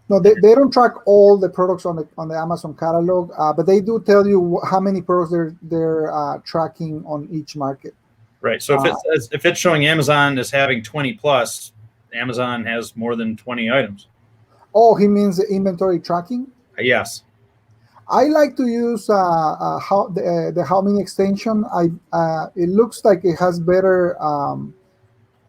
No, they don't track all the products on the Amazon catalog, but they do tell you how many products they're tracking on each market.
Right. So if it's showing Amazon as having 20 plus, Amazon has more than 20 items.
Oh, he means the inventory tracking?
Yes.
I like to use the how many extension. It looks like it has better,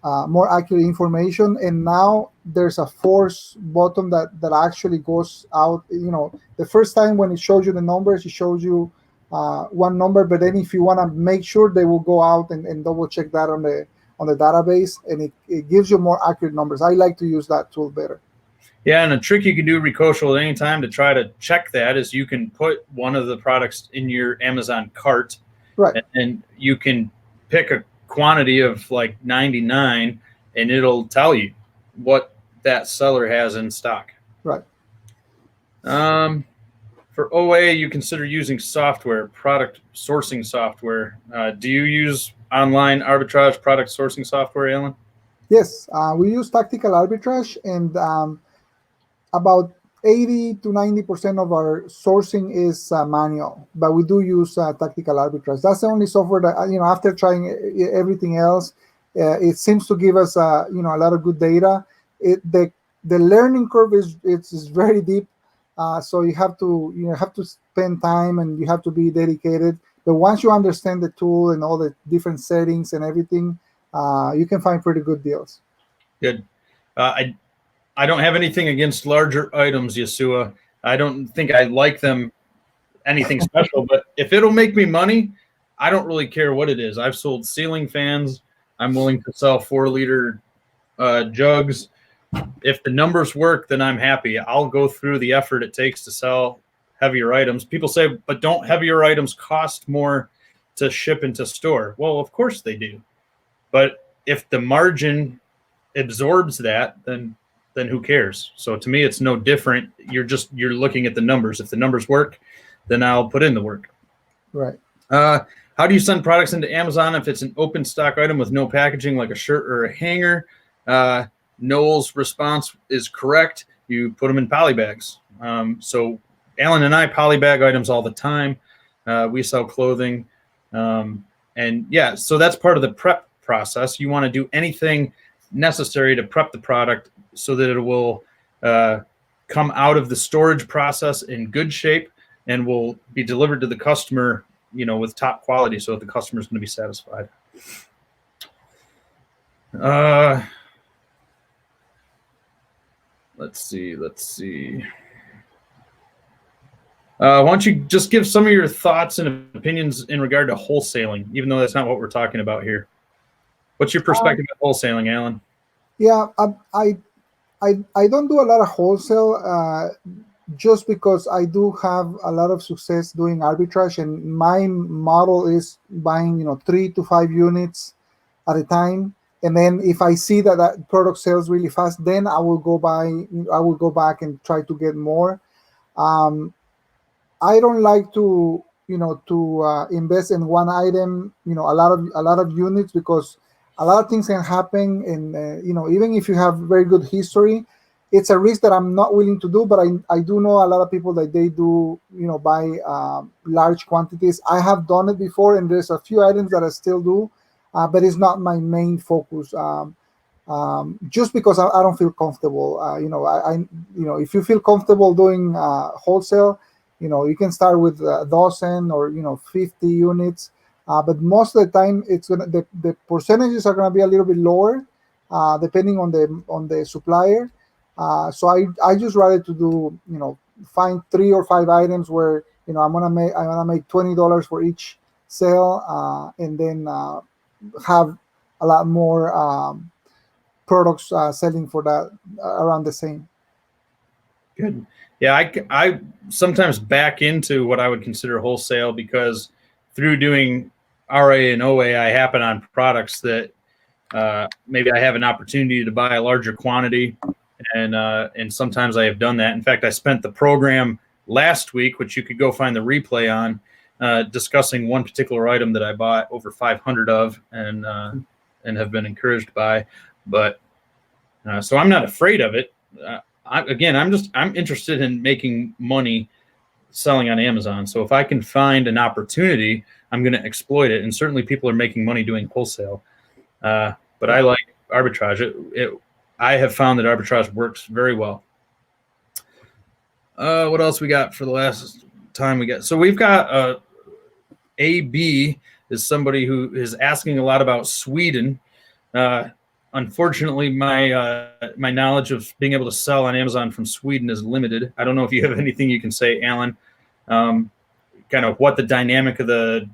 more accurate information. And now there's a force button that actually goes out. You know, the first time when it shows you the numbers, it shows you one number. But then if you want to make sure, they will go out and double check that on the database, and it gives you more accurate numbers. I like to use that tool better.
Yeah, and a trick you can do, Ricocho, at any time to try to check that is you can put one of the products in your Amazon cart,
right?
And you can pick a quantity of like 99, and it'll tell you what that seller has in stock.
Right.
For OA, you consider using software, product sourcing software. Do you use online arbitrage product sourcing software, Allan?
Yes, we use tactical arbitrage, and about 80 to 90% of our sourcing is manual, but we do use tactical arbitrage. That's the only software that, after trying everything else, it seems to give us a lot of good data. The learning curve is very deep, so you have to spend time and you have to be dedicated. But once you understand the tool and all the different settings and everything, you can find pretty good deals.
Good. I don't have anything against larger items, Yeshua. I don't think I like them anything special, but if it'll make me money, I don't really care what it is. I've sold ceiling fans. I'm willing to sell 4-liter jugs. If the numbers work, then I'm happy. I'll go through the effort it takes to sell heavier items. People say, but don't heavier items cost more to ship into store? Well, of course they do. But if the margin absorbs that, then who cares? So to me, it's no different. You're looking at the numbers. If the numbers work, then I'll put in the work.
Right.
How do you send products into Amazon if it's an open stock item with no packaging, like a shirt or a hanger? Noel's response is correct. You put them in poly bags. So Allan and I polybag items all the time. We sell clothing. And yeah, so that's part of the prep process. You want to do anything necessary to prep the product so that it will come out of the storage process in good shape and will be delivered to the customer, with top quality, so that the customer is going to be satisfied. Let's see. Why don't you just give some of your thoughts and opinions in regard to wholesaling, even though that's not what we're talking about here. What's your perspective of wholesaling, Allan?
Yeah, I don't do a lot of wholesale just because I do have a lot of success doing arbitrage, and my model is buying 3 to 5 units at a time, and then if I see that product sells really fast, then I will go back and try to get more. I don't like to invest in one item, a lot of units, because a lot of things can happen, and even if you have very good history, it's a risk that I'm not willing to do. But I do know a lot of people that they do buy large quantities. I have done it before, and there's a few items that I still do, but it's not my main focus. Just because I don't feel comfortable. If you feel comfortable doing wholesale, you can start with a dozen or 50 units. But most of the time, the percentages are gonna be a little bit lower, depending on the supplier. So I just rather to do find 3 or 5 items where I'm gonna make $20 for each sale, and then have a lot more products selling for that around the same.
Good. Yeah, I sometimes back into what I would consider wholesale, because through doing RA and OA, I happen on products that maybe I have an opportunity to buy a larger quantity, and sometimes I have done that. In fact, I spent the program last week, which you could go find the replay on, discussing one particular item that I bought over 500 of, and have been encouraged by. But so I'm not afraid of it. I'm interested in making money selling on Amazon. So if I can find an opportunity, I'm going to exploit it. And certainly people are making money doing wholesale. But I like arbitrage. I have found that arbitrage works very well. What else we got for the last time we got? So we've got Abbey is somebody who is asking a lot about Sweden. Unfortunately, my knowledge of being able to sell on Amazon from Sweden is limited. I don't know if you have anything you can say, Allan, kind of what the dynamic of the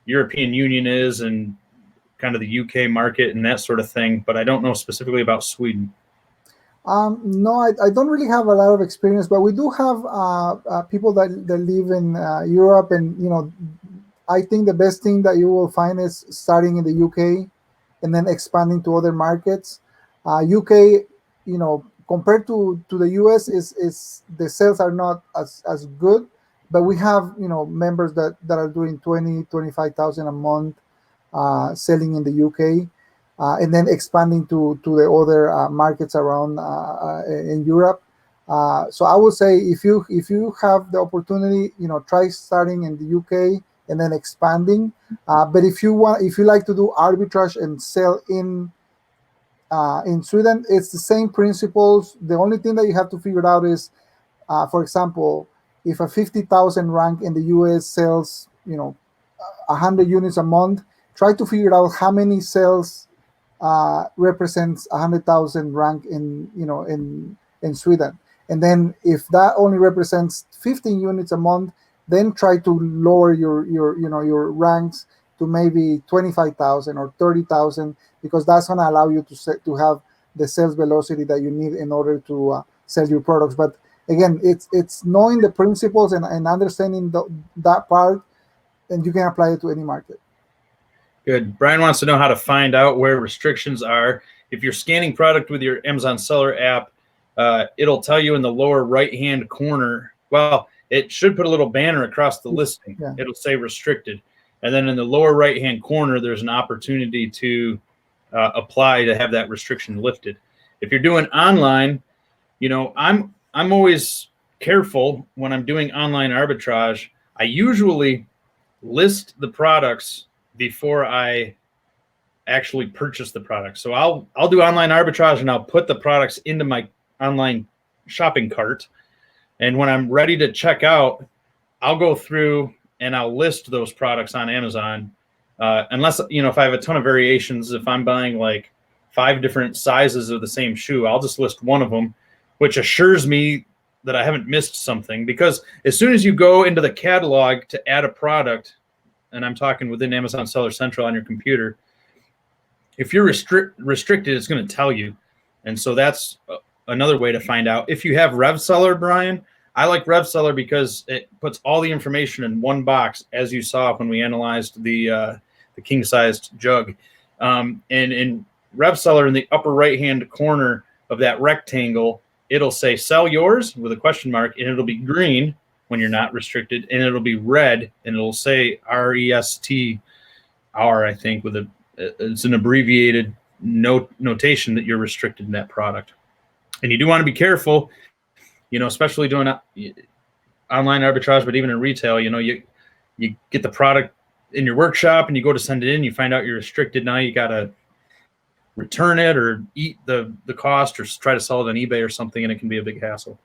European Union is and kind of the UK market and that sort of thing, but I don't know specifically about Sweden.
No, I don't really have a lot of experience, but we do have people that live in Europe, and I think the best thing that you will find is starting in the UK and then expanding to other markets. UK, compared to the US, is the sales are not as good, but we have members that are doing 25,000 a month selling in the UK. And then expanding to the other markets around in Europe. So I would say if you have the opportunity, try starting in the UK and then expanding. But if you like to do arbitrage and sell in Sweden, it's the same principles. The only thing that you have to figure out is, for example, if a 50,000 rank in the US sells 100 units a month, try to figure out how many sales represents 100,000 rank in Sweden, and then if that only represents 15 units a month, then try to lower your ranks to maybe 25,000 or 30,000, because that's going to allow you to have the sales velocity that you need in order to sell your products. But again, it's knowing the principles and understanding that part, and you can apply it to any market.
Good. Brian wants to know how to find out where restrictions are. If you're scanning product with your Amazon Seller app, it'll tell you in the lower right-hand corner. Well, it should put a little banner across the listing. Yeah. It'll say restricted. And then in the lower right-hand corner, there's an opportunity to apply to have that restriction lifted. If you're doing online, I'm always careful when I'm doing online arbitrage. I usually list the products before I actually purchase the product. So I'll do online arbitrage and I'll put the products into my online shopping cart. And when I'm ready to check out, I'll go through and I'll list those products on Amazon. Unless, if I have a ton of variations, if I'm buying like 5 different sizes of the same shoe, I'll just list one of them, which assures me that I haven't missed something. Because as soon as you go into the catalog to add a product, and I'm talking within Amazon Seller Central on your computer, if you're restricted, it's going to tell you. And so that's another way to find out. If you have RevSeller, Brian, I like RevSeller because it puts all the information in one box, as you saw when we analyzed the king-sized jug. And in RevSeller, in the upper right-hand corner of that rectangle, it'll say sell yours with a question mark, and it'll be green when you're not restricted, and it'll be red, and it'll say REST, I think, it's an abbreviated notation that you're restricted in that product. And you do want to be careful, especially doing online arbitrage, but even in retail, you get the product in your workshop and you go to send it in, you find out you're restricted. Now you got to return it or eat the cost or try to sell it on eBay or something, and it can be a big hassle.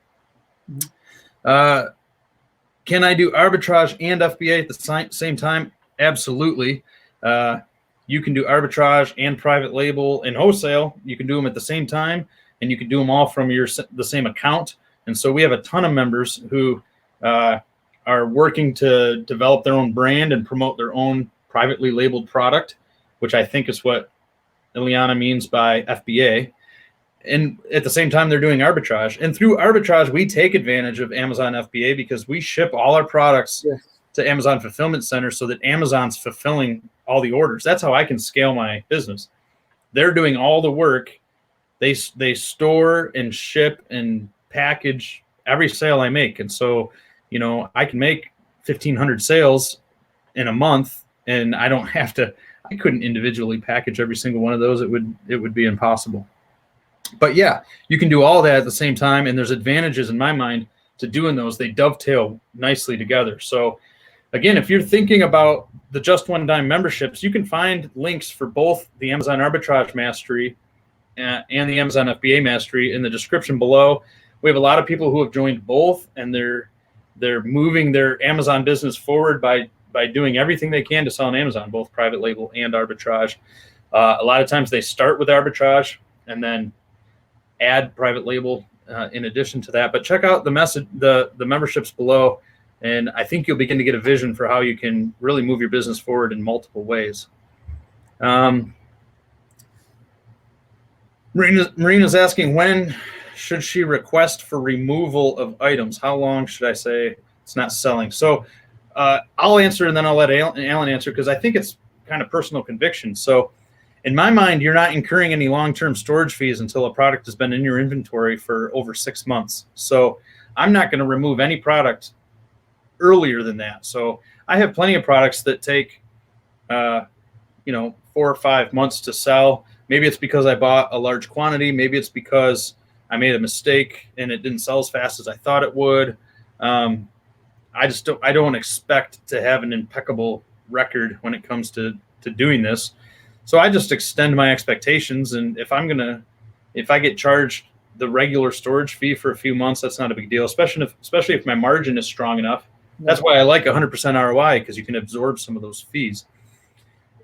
Can I do arbitrage and FBA at the same time? Absolutely. You can do arbitrage and private label and wholesale. You can do them at the same time, and you can do them all from the same account. And so we have a ton of members who are working to develop their own brand and promote their own privately labeled product, which I think is what Ileana means by FBA. And at the same time, they're doing arbitrage. And through arbitrage, we take advantage of Amazon FBA because we ship all our products to Amazon Fulfillment Center so that Amazon's fulfilling all the orders. That's how I can scale my business. They're doing all the work. They store and ship and package every sale I make. And so, I can make 1,500 sales in a month, and I don't have to. I couldn't individually package every single one of those. It would be impossible. But yeah, you can do all that at the same time, and there's advantages in my mind to doing those. They dovetail nicely together. So again, if you're thinking about the Just One Dime memberships, you can find links for both the Amazon Arbitrage Mastery and the Amazon FBA Mastery in the description below. We have a lot of people who have joined both, and they're moving their Amazon business forward by doing everything they can to sell on Amazon, both private label and arbitrage. A lot of times they start with arbitrage and then add private label in addition to that. But check out the memberships below, and I think you'll begin to get a vision for how you can really move your business forward in multiple ways. Marina's asking, when should she request for removal of items? How long should I say it's not selling? So I'll answer, and then I'll let Allan answer, because I think it's kind of personal conviction. So in my mind, you're not incurring any long-term storage fees until a product has been in your inventory for over 6 months. So I'm not going to remove any product earlier than that. So I have plenty of products that take 4 or 5 months to sell. Maybe it's because I bought a large quantity. Maybe it's because I made a mistake and it didn't sell as fast as I thought it would. I don't expect to have an impeccable record when it comes to doing this. So I just extend my expectations. And if I get charged the regular storage fee for a few months, that's not a big deal, especially if my margin is strong enough. That's why I like 100% ROI, because you can absorb some of those fees.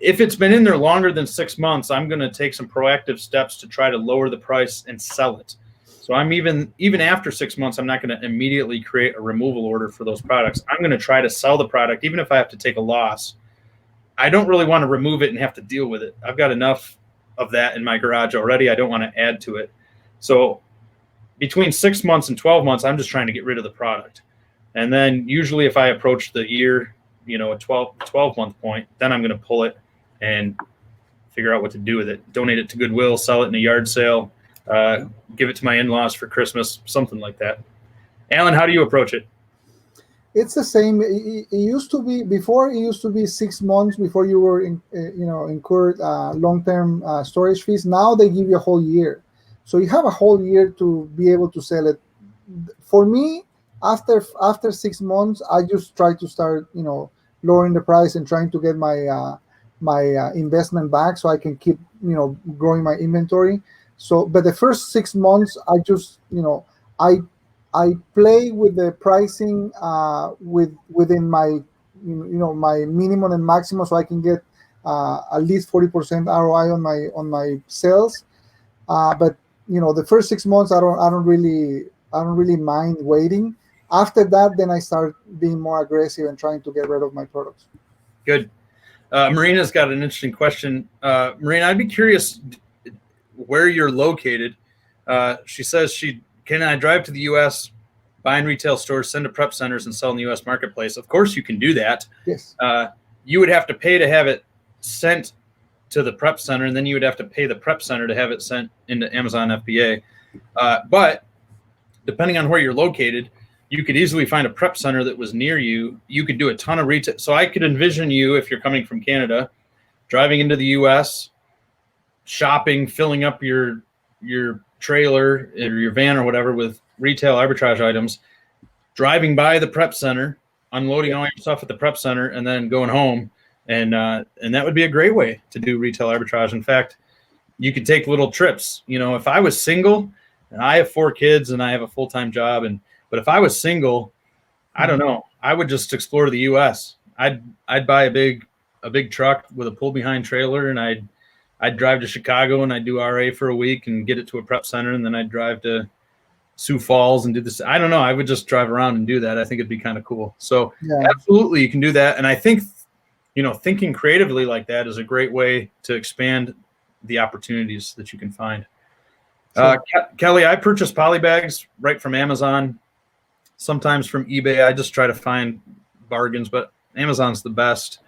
If it's been in there longer than 6 months, I'm going to take some proactive steps to try to lower the price and sell it. So I'm even after 6 months, I'm not going to immediately create a removal order for those products. I'm going to try to sell the product, even if I have to take a loss. I don't really want to remove it and have to deal with it. I've got enough of that in my garage already. I don't want to add to it. So between 6 months and 12 months, I'm just trying to get rid of the product. And then usually if I approach the year, a 12-month point, then I'm going to pull it and figure out what to do with it. Donate it to Goodwill, sell it in a yard sale, give it to my in-laws for Christmas, something like that. Allan, how do you approach it?
It's the same. It used to be before. It used to be 6 months before you were incurred long-term storage fees. Now they give you a whole year, so you have a whole year to be able to sell it. For me, after 6 months, I just try to start lowering the price and trying to get my investment back, so I can keep growing my inventory. So, but the first 6 months, I just I play with the pricing within my my minimum and maximum, so I can get at least 40% ROI on my sales. But the first 6 months, I don't really mind waiting. After that, then I start being more aggressive and trying to get rid of my products.
Good. Marina's got an interesting question. Marina, I'd be curious where you're located. She says can I drive to the U.S., buy in retail stores, send to prep centers, and sell in the U.S. marketplace? Of course you can do that.
Yes.
You would have to pay to have it sent to the prep center, and then you would have to pay the prep center to have it sent into Amazon FBA. But depending on where you're located, you could easily find a prep center that was near you. You could do a ton of retail. So I could envision you, if you're coming from Canada, driving into the U.S., shopping, filling up your trailer or your van or whatever with retail arbitrage items, driving by the prep center, unloading all your stuff at the prep center, and then going home. And that would be a great way to do retail arbitrage. In fact, you could take little trips. If I was single, and I have 4 kids and I have a full-time job, but if I was single, I don't know, I would just explore the U.S. I'd buy a big truck with a pull-behind trailer, and I'd drive to Chicago and I'd do RA for a week and get it to a prep center, and then I'd drive to Sioux Falls and do this. I don't know. I would just drive around and do that. I think it'd be kind of cool. So yeah. Absolutely, you can do that. And I think, thinking creatively like that is a great way to expand the opportunities that you can find. Sure. Kelly, I purchase poly bags right from Amazon, sometimes from eBay. I just try to find bargains, but Amazon's the best.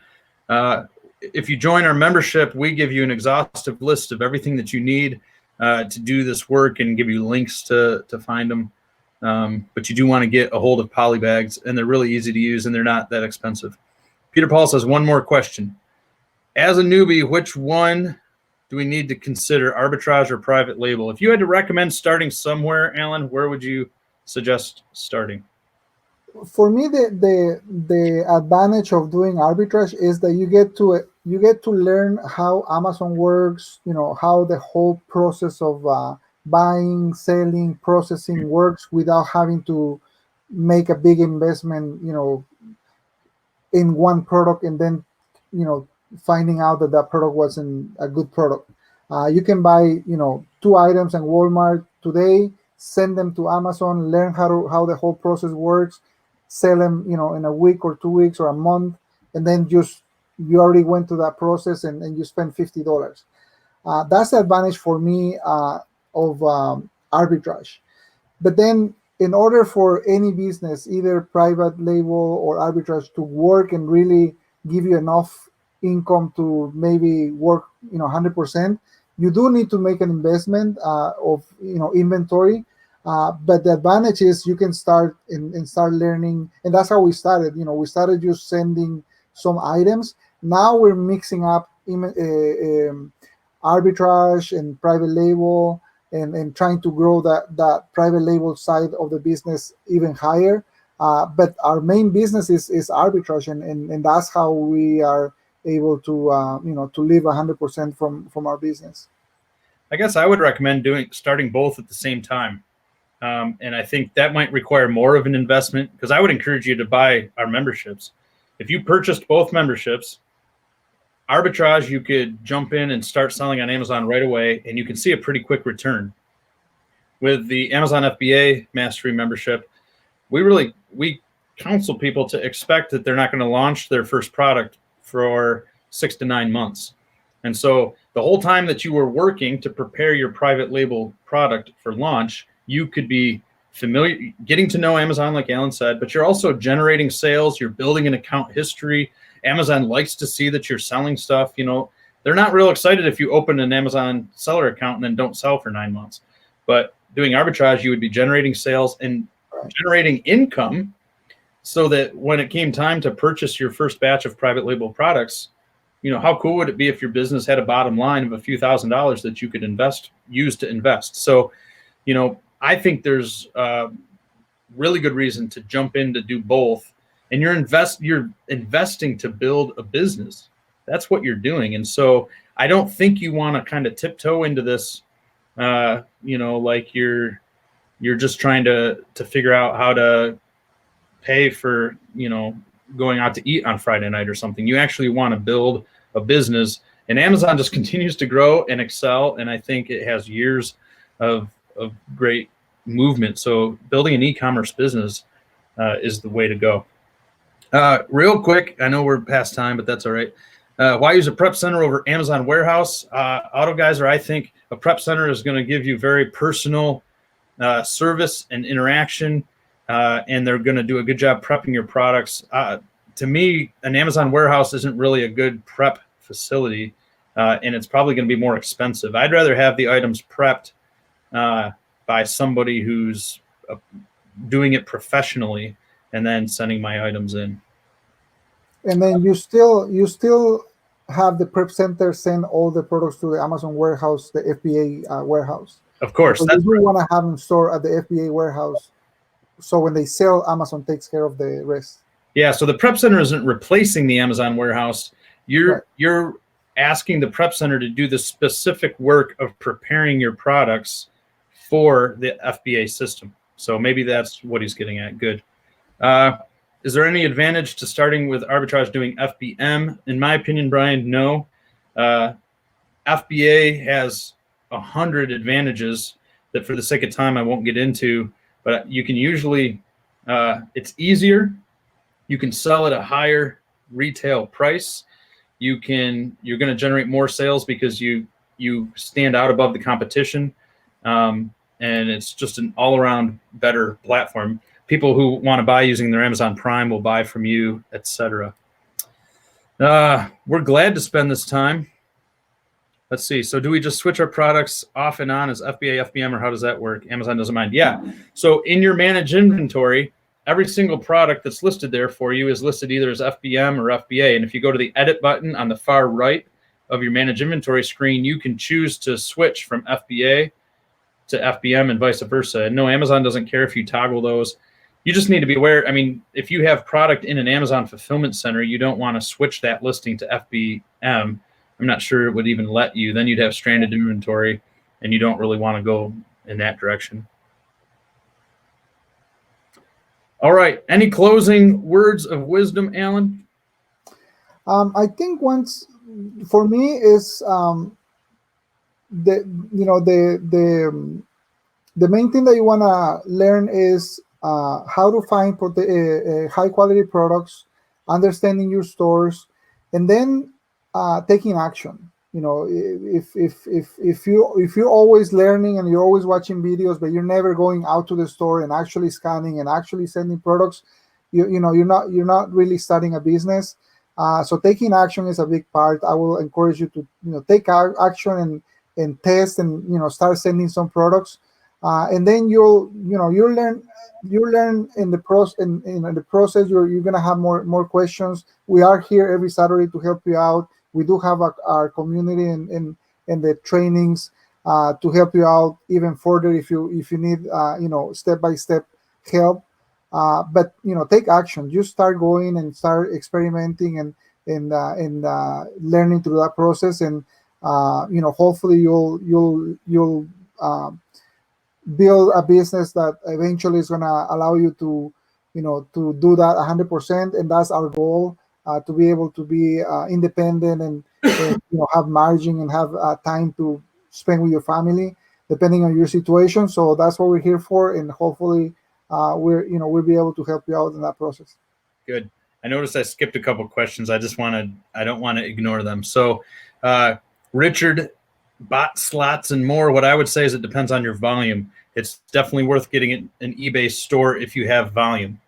If you join our membership, we give you an exhaustive list of everything that you need to do this work and give you links to find them. But you do want to get a hold of poly bags, and they're really easy to use and they're not that expensive. Peter Paul says, one more question. As a newbie, which one do we need to consider arbitrage or private label? If you had to recommend starting somewhere, Allan, where would you suggest starting?
For me, the advantage of doing arbitrage is that you get to learn how Amazon works. How the whole process of buying, selling, processing works without having to make a big investment. In one product, and then finding out that that product wasn't a good product. You can buy 2 items in Walmart today, send them to Amazon, learn how the whole process works, sell them in a week or 2 weeks or a month, and then you already went through that process and you spend $50. That's the advantage for me of arbitrage. But then, in order for any business, either private label or arbitrage, to work and really give you enough income to maybe work 100%, you do need to make an investment of inventory. But the advantage is you can start and start learning, and that's how we started. We started just sending some items. Now we're mixing up arbitrage and private label, and trying to grow that private label side of the business even higher. But our main business is arbitrage, and that's how we are able to to live 100% from our business.
I guess I would recommend starting both at the same time. And I think that might require more of an investment, because I would encourage you to buy our memberships. If you purchased both memberships, arbitrage, you could jump in and start selling on Amazon right away, and you can see a pretty quick return. With the Amazon FBA Mastery membership, we counsel people to expect that they're not going to launch their first product for 6 to 9 months. And so the whole time that you were working to prepare your private label product for launch, you could be familiar, getting to know Amazon, like Allan said, but you're also generating sales. You're building an account history. Amazon likes to see that you're selling stuff. They're not real excited if you open an Amazon seller account and then don't sell for 9 months. But doing arbitrage, you would be generating sales and generating income, so that when it came time to purchase your first batch of private label products, how cool would it be if your business had a bottom line of a few $1,000s that you could use to invest? So, I think there's a really good reason to jump in to do both. And you're investing to build a business. That's what you're doing. And so I don't think you want to kind of tiptoe into this, like you're just trying to figure out how to pay for, going out to eat on Friday night or something. You actually want to build a business, and Amazon just continues to grow and excel. And I think it has years of great movement. So building an e-commerce business is the way to go. Real quick, I know we're past time, but that's all right. Why use a prep center over Amazon warehouse? AutoGeyser, I think a prep center is going to give you very personal service and interaction, and they're going to do a good job prepping your products. To me, an Amazon warehouse isn't really a good prep facility, and it's probably going to be more expensive. I'd rather have the items prepped by somebody who's doing it professionally, and then sending my items in.
And then you still have the prep center send all the products to the Amazon warehouse, the FBA warehouse.
Of course.
So you want to have them stored at the FBA warehouse, so when they sell, Amazon takes care of the rest.
Yeah, so the prep center isn't replacing the Amazon warehouse. You're asking the prep center to do the specific work of preparing your products for the FBA system. So maybe that's what he's getting at. Good. Is there any advantage to starting with arbitrage doing FBM? In my opinion, Brian, no. FBA has 100 advantages that, for the sake of time, I won't get into. But you can usually, it's easier. You can sell at a higher retail price. You're going to generate more sales because you stand out above the competition. And it's just an all-around better platform. People who want to buy using their Amazon Prime will buy from you, etc. We're glad to spend this time. Let's see. So do we just switch our products off and on as FBA, FBM, or how does that work? Amazon doesn't mind. Yeah. So in your managed inventory, every single product that's listed there for you is listed either as FBM or FBA. And if you go to the edit button on the far right of your manage inventory screen, you can choose to switch from FBA to FBM and vice versa. And no, Amazon doesn't care if you toggle those. You just need to be aware. I mean, if you have product in an Amazon fulfillment center, you don't want to switch that listing to FBM. I'm not sure it would even let you. Then you'd have stranded inventory, and you don't really want to go in that direction. All right. Any closing words of wisdom, Allan?
I think for me is the main thing that you want to learn is how to find high quality products, understanding your stores, and then taking action. If you're always learning and you're always watching videos, but you're never going out to the store and actually scanning and actually sending products, you're not really starting a business. So taking action is a big part. I will encourage you to take action and test and start sending some products, and then you'll learn in the process. In the process, you're gonna have more questions. We are here every Saturday to help you out. We do have our community and the trainings to help you out even further if you need step-by-step help. But take action. Just start going and start experimenting and learning through that process, and hopefully you'll build a business that eventually is gonna allow you to do that 100%, and that's our goal. To be able to be independent and have margin and have time to spend with your family, depending on your situation. So that's what we're here for, and hopefully we'll be able to help you out in that process.
Good. I noticed I skipped a couple questions. I don't want to ignore them. So Richard, bot slots and more. What I would say is it depends on your volume. It's definitely worth getting an eBay store if you have volume.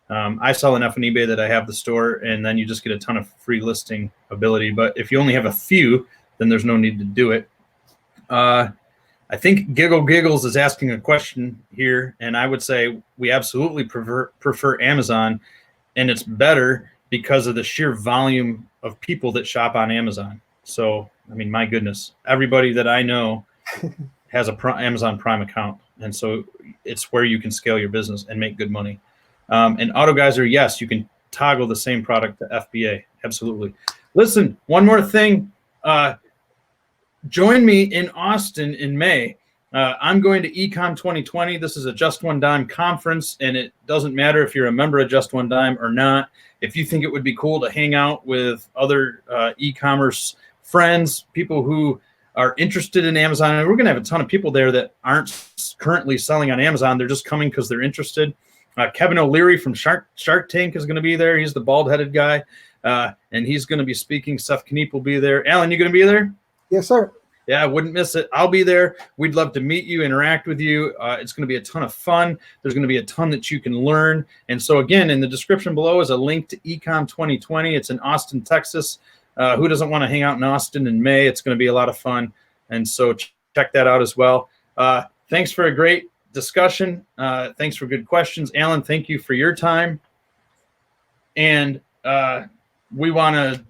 I sell enough on eBay that I have the store, and then you just get a ton of free listing ability. But if you only have a few, then there's no need to do it. I think Giggle Giggles is asking a question here, and I would say we absolutely prefer Amazon, and it's better because of the sheer volume of people that shop on Amazon. So, I mean, my goodness, everybody that I know has a Amazon Prime account, and so it's where you can scale your business and make good money. And AutoGeyser, yes, you can toggle the same product to FBA. Absolutely. Listen, one more thing. Join me in Austin in May. I'm going to Ecom 2020. This is a Just One Dime conference, and it doesn't matter if you're a member of Just One Dime or not. If you think it would be cool to hang out with other e-commerce friends, people who are interested in Amazon, and we're going to have a ton of people there that aren't currently selling on Amazon. They're just coming because they're interested. Kevin O'Leary from Shark Tank is going to be there. He's the bald-headed guy, and he's going to be speaking. Seth Kniep will be there. Allan, you going to be there?
Yes, sir.
Yeah, I wouldn't miss it. I'll be there. We'd love to meet you, interact with you. It's going to be a ton of fun. There's going to be a ton that you can learn. And so, again, in the description below is a link to Ecom 2020. It's in Austin, Texas. Who doesn't want to hang out in Austin in May? It's going to be a lot of fun. And so check that out as well. Thanks for a great discussion. Thanks for good questions. Allan, thank you for your time. And we want to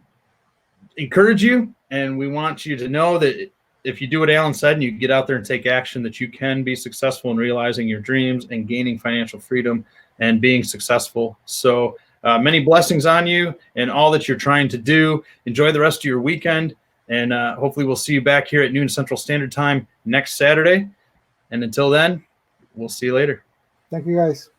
encourage you, and we want you to know that if you do what Allan said and you get out there and take action, that you can be successful in realizing your dreams and gaining financial freedom and being successful. So many blessings on you and all that you're trying to do. Enjoy the rest of your weekend, and hopefully we'll see you back here at noon Central Standard Time next Saturday. And until then, we'll see you later.
Thank you, guys.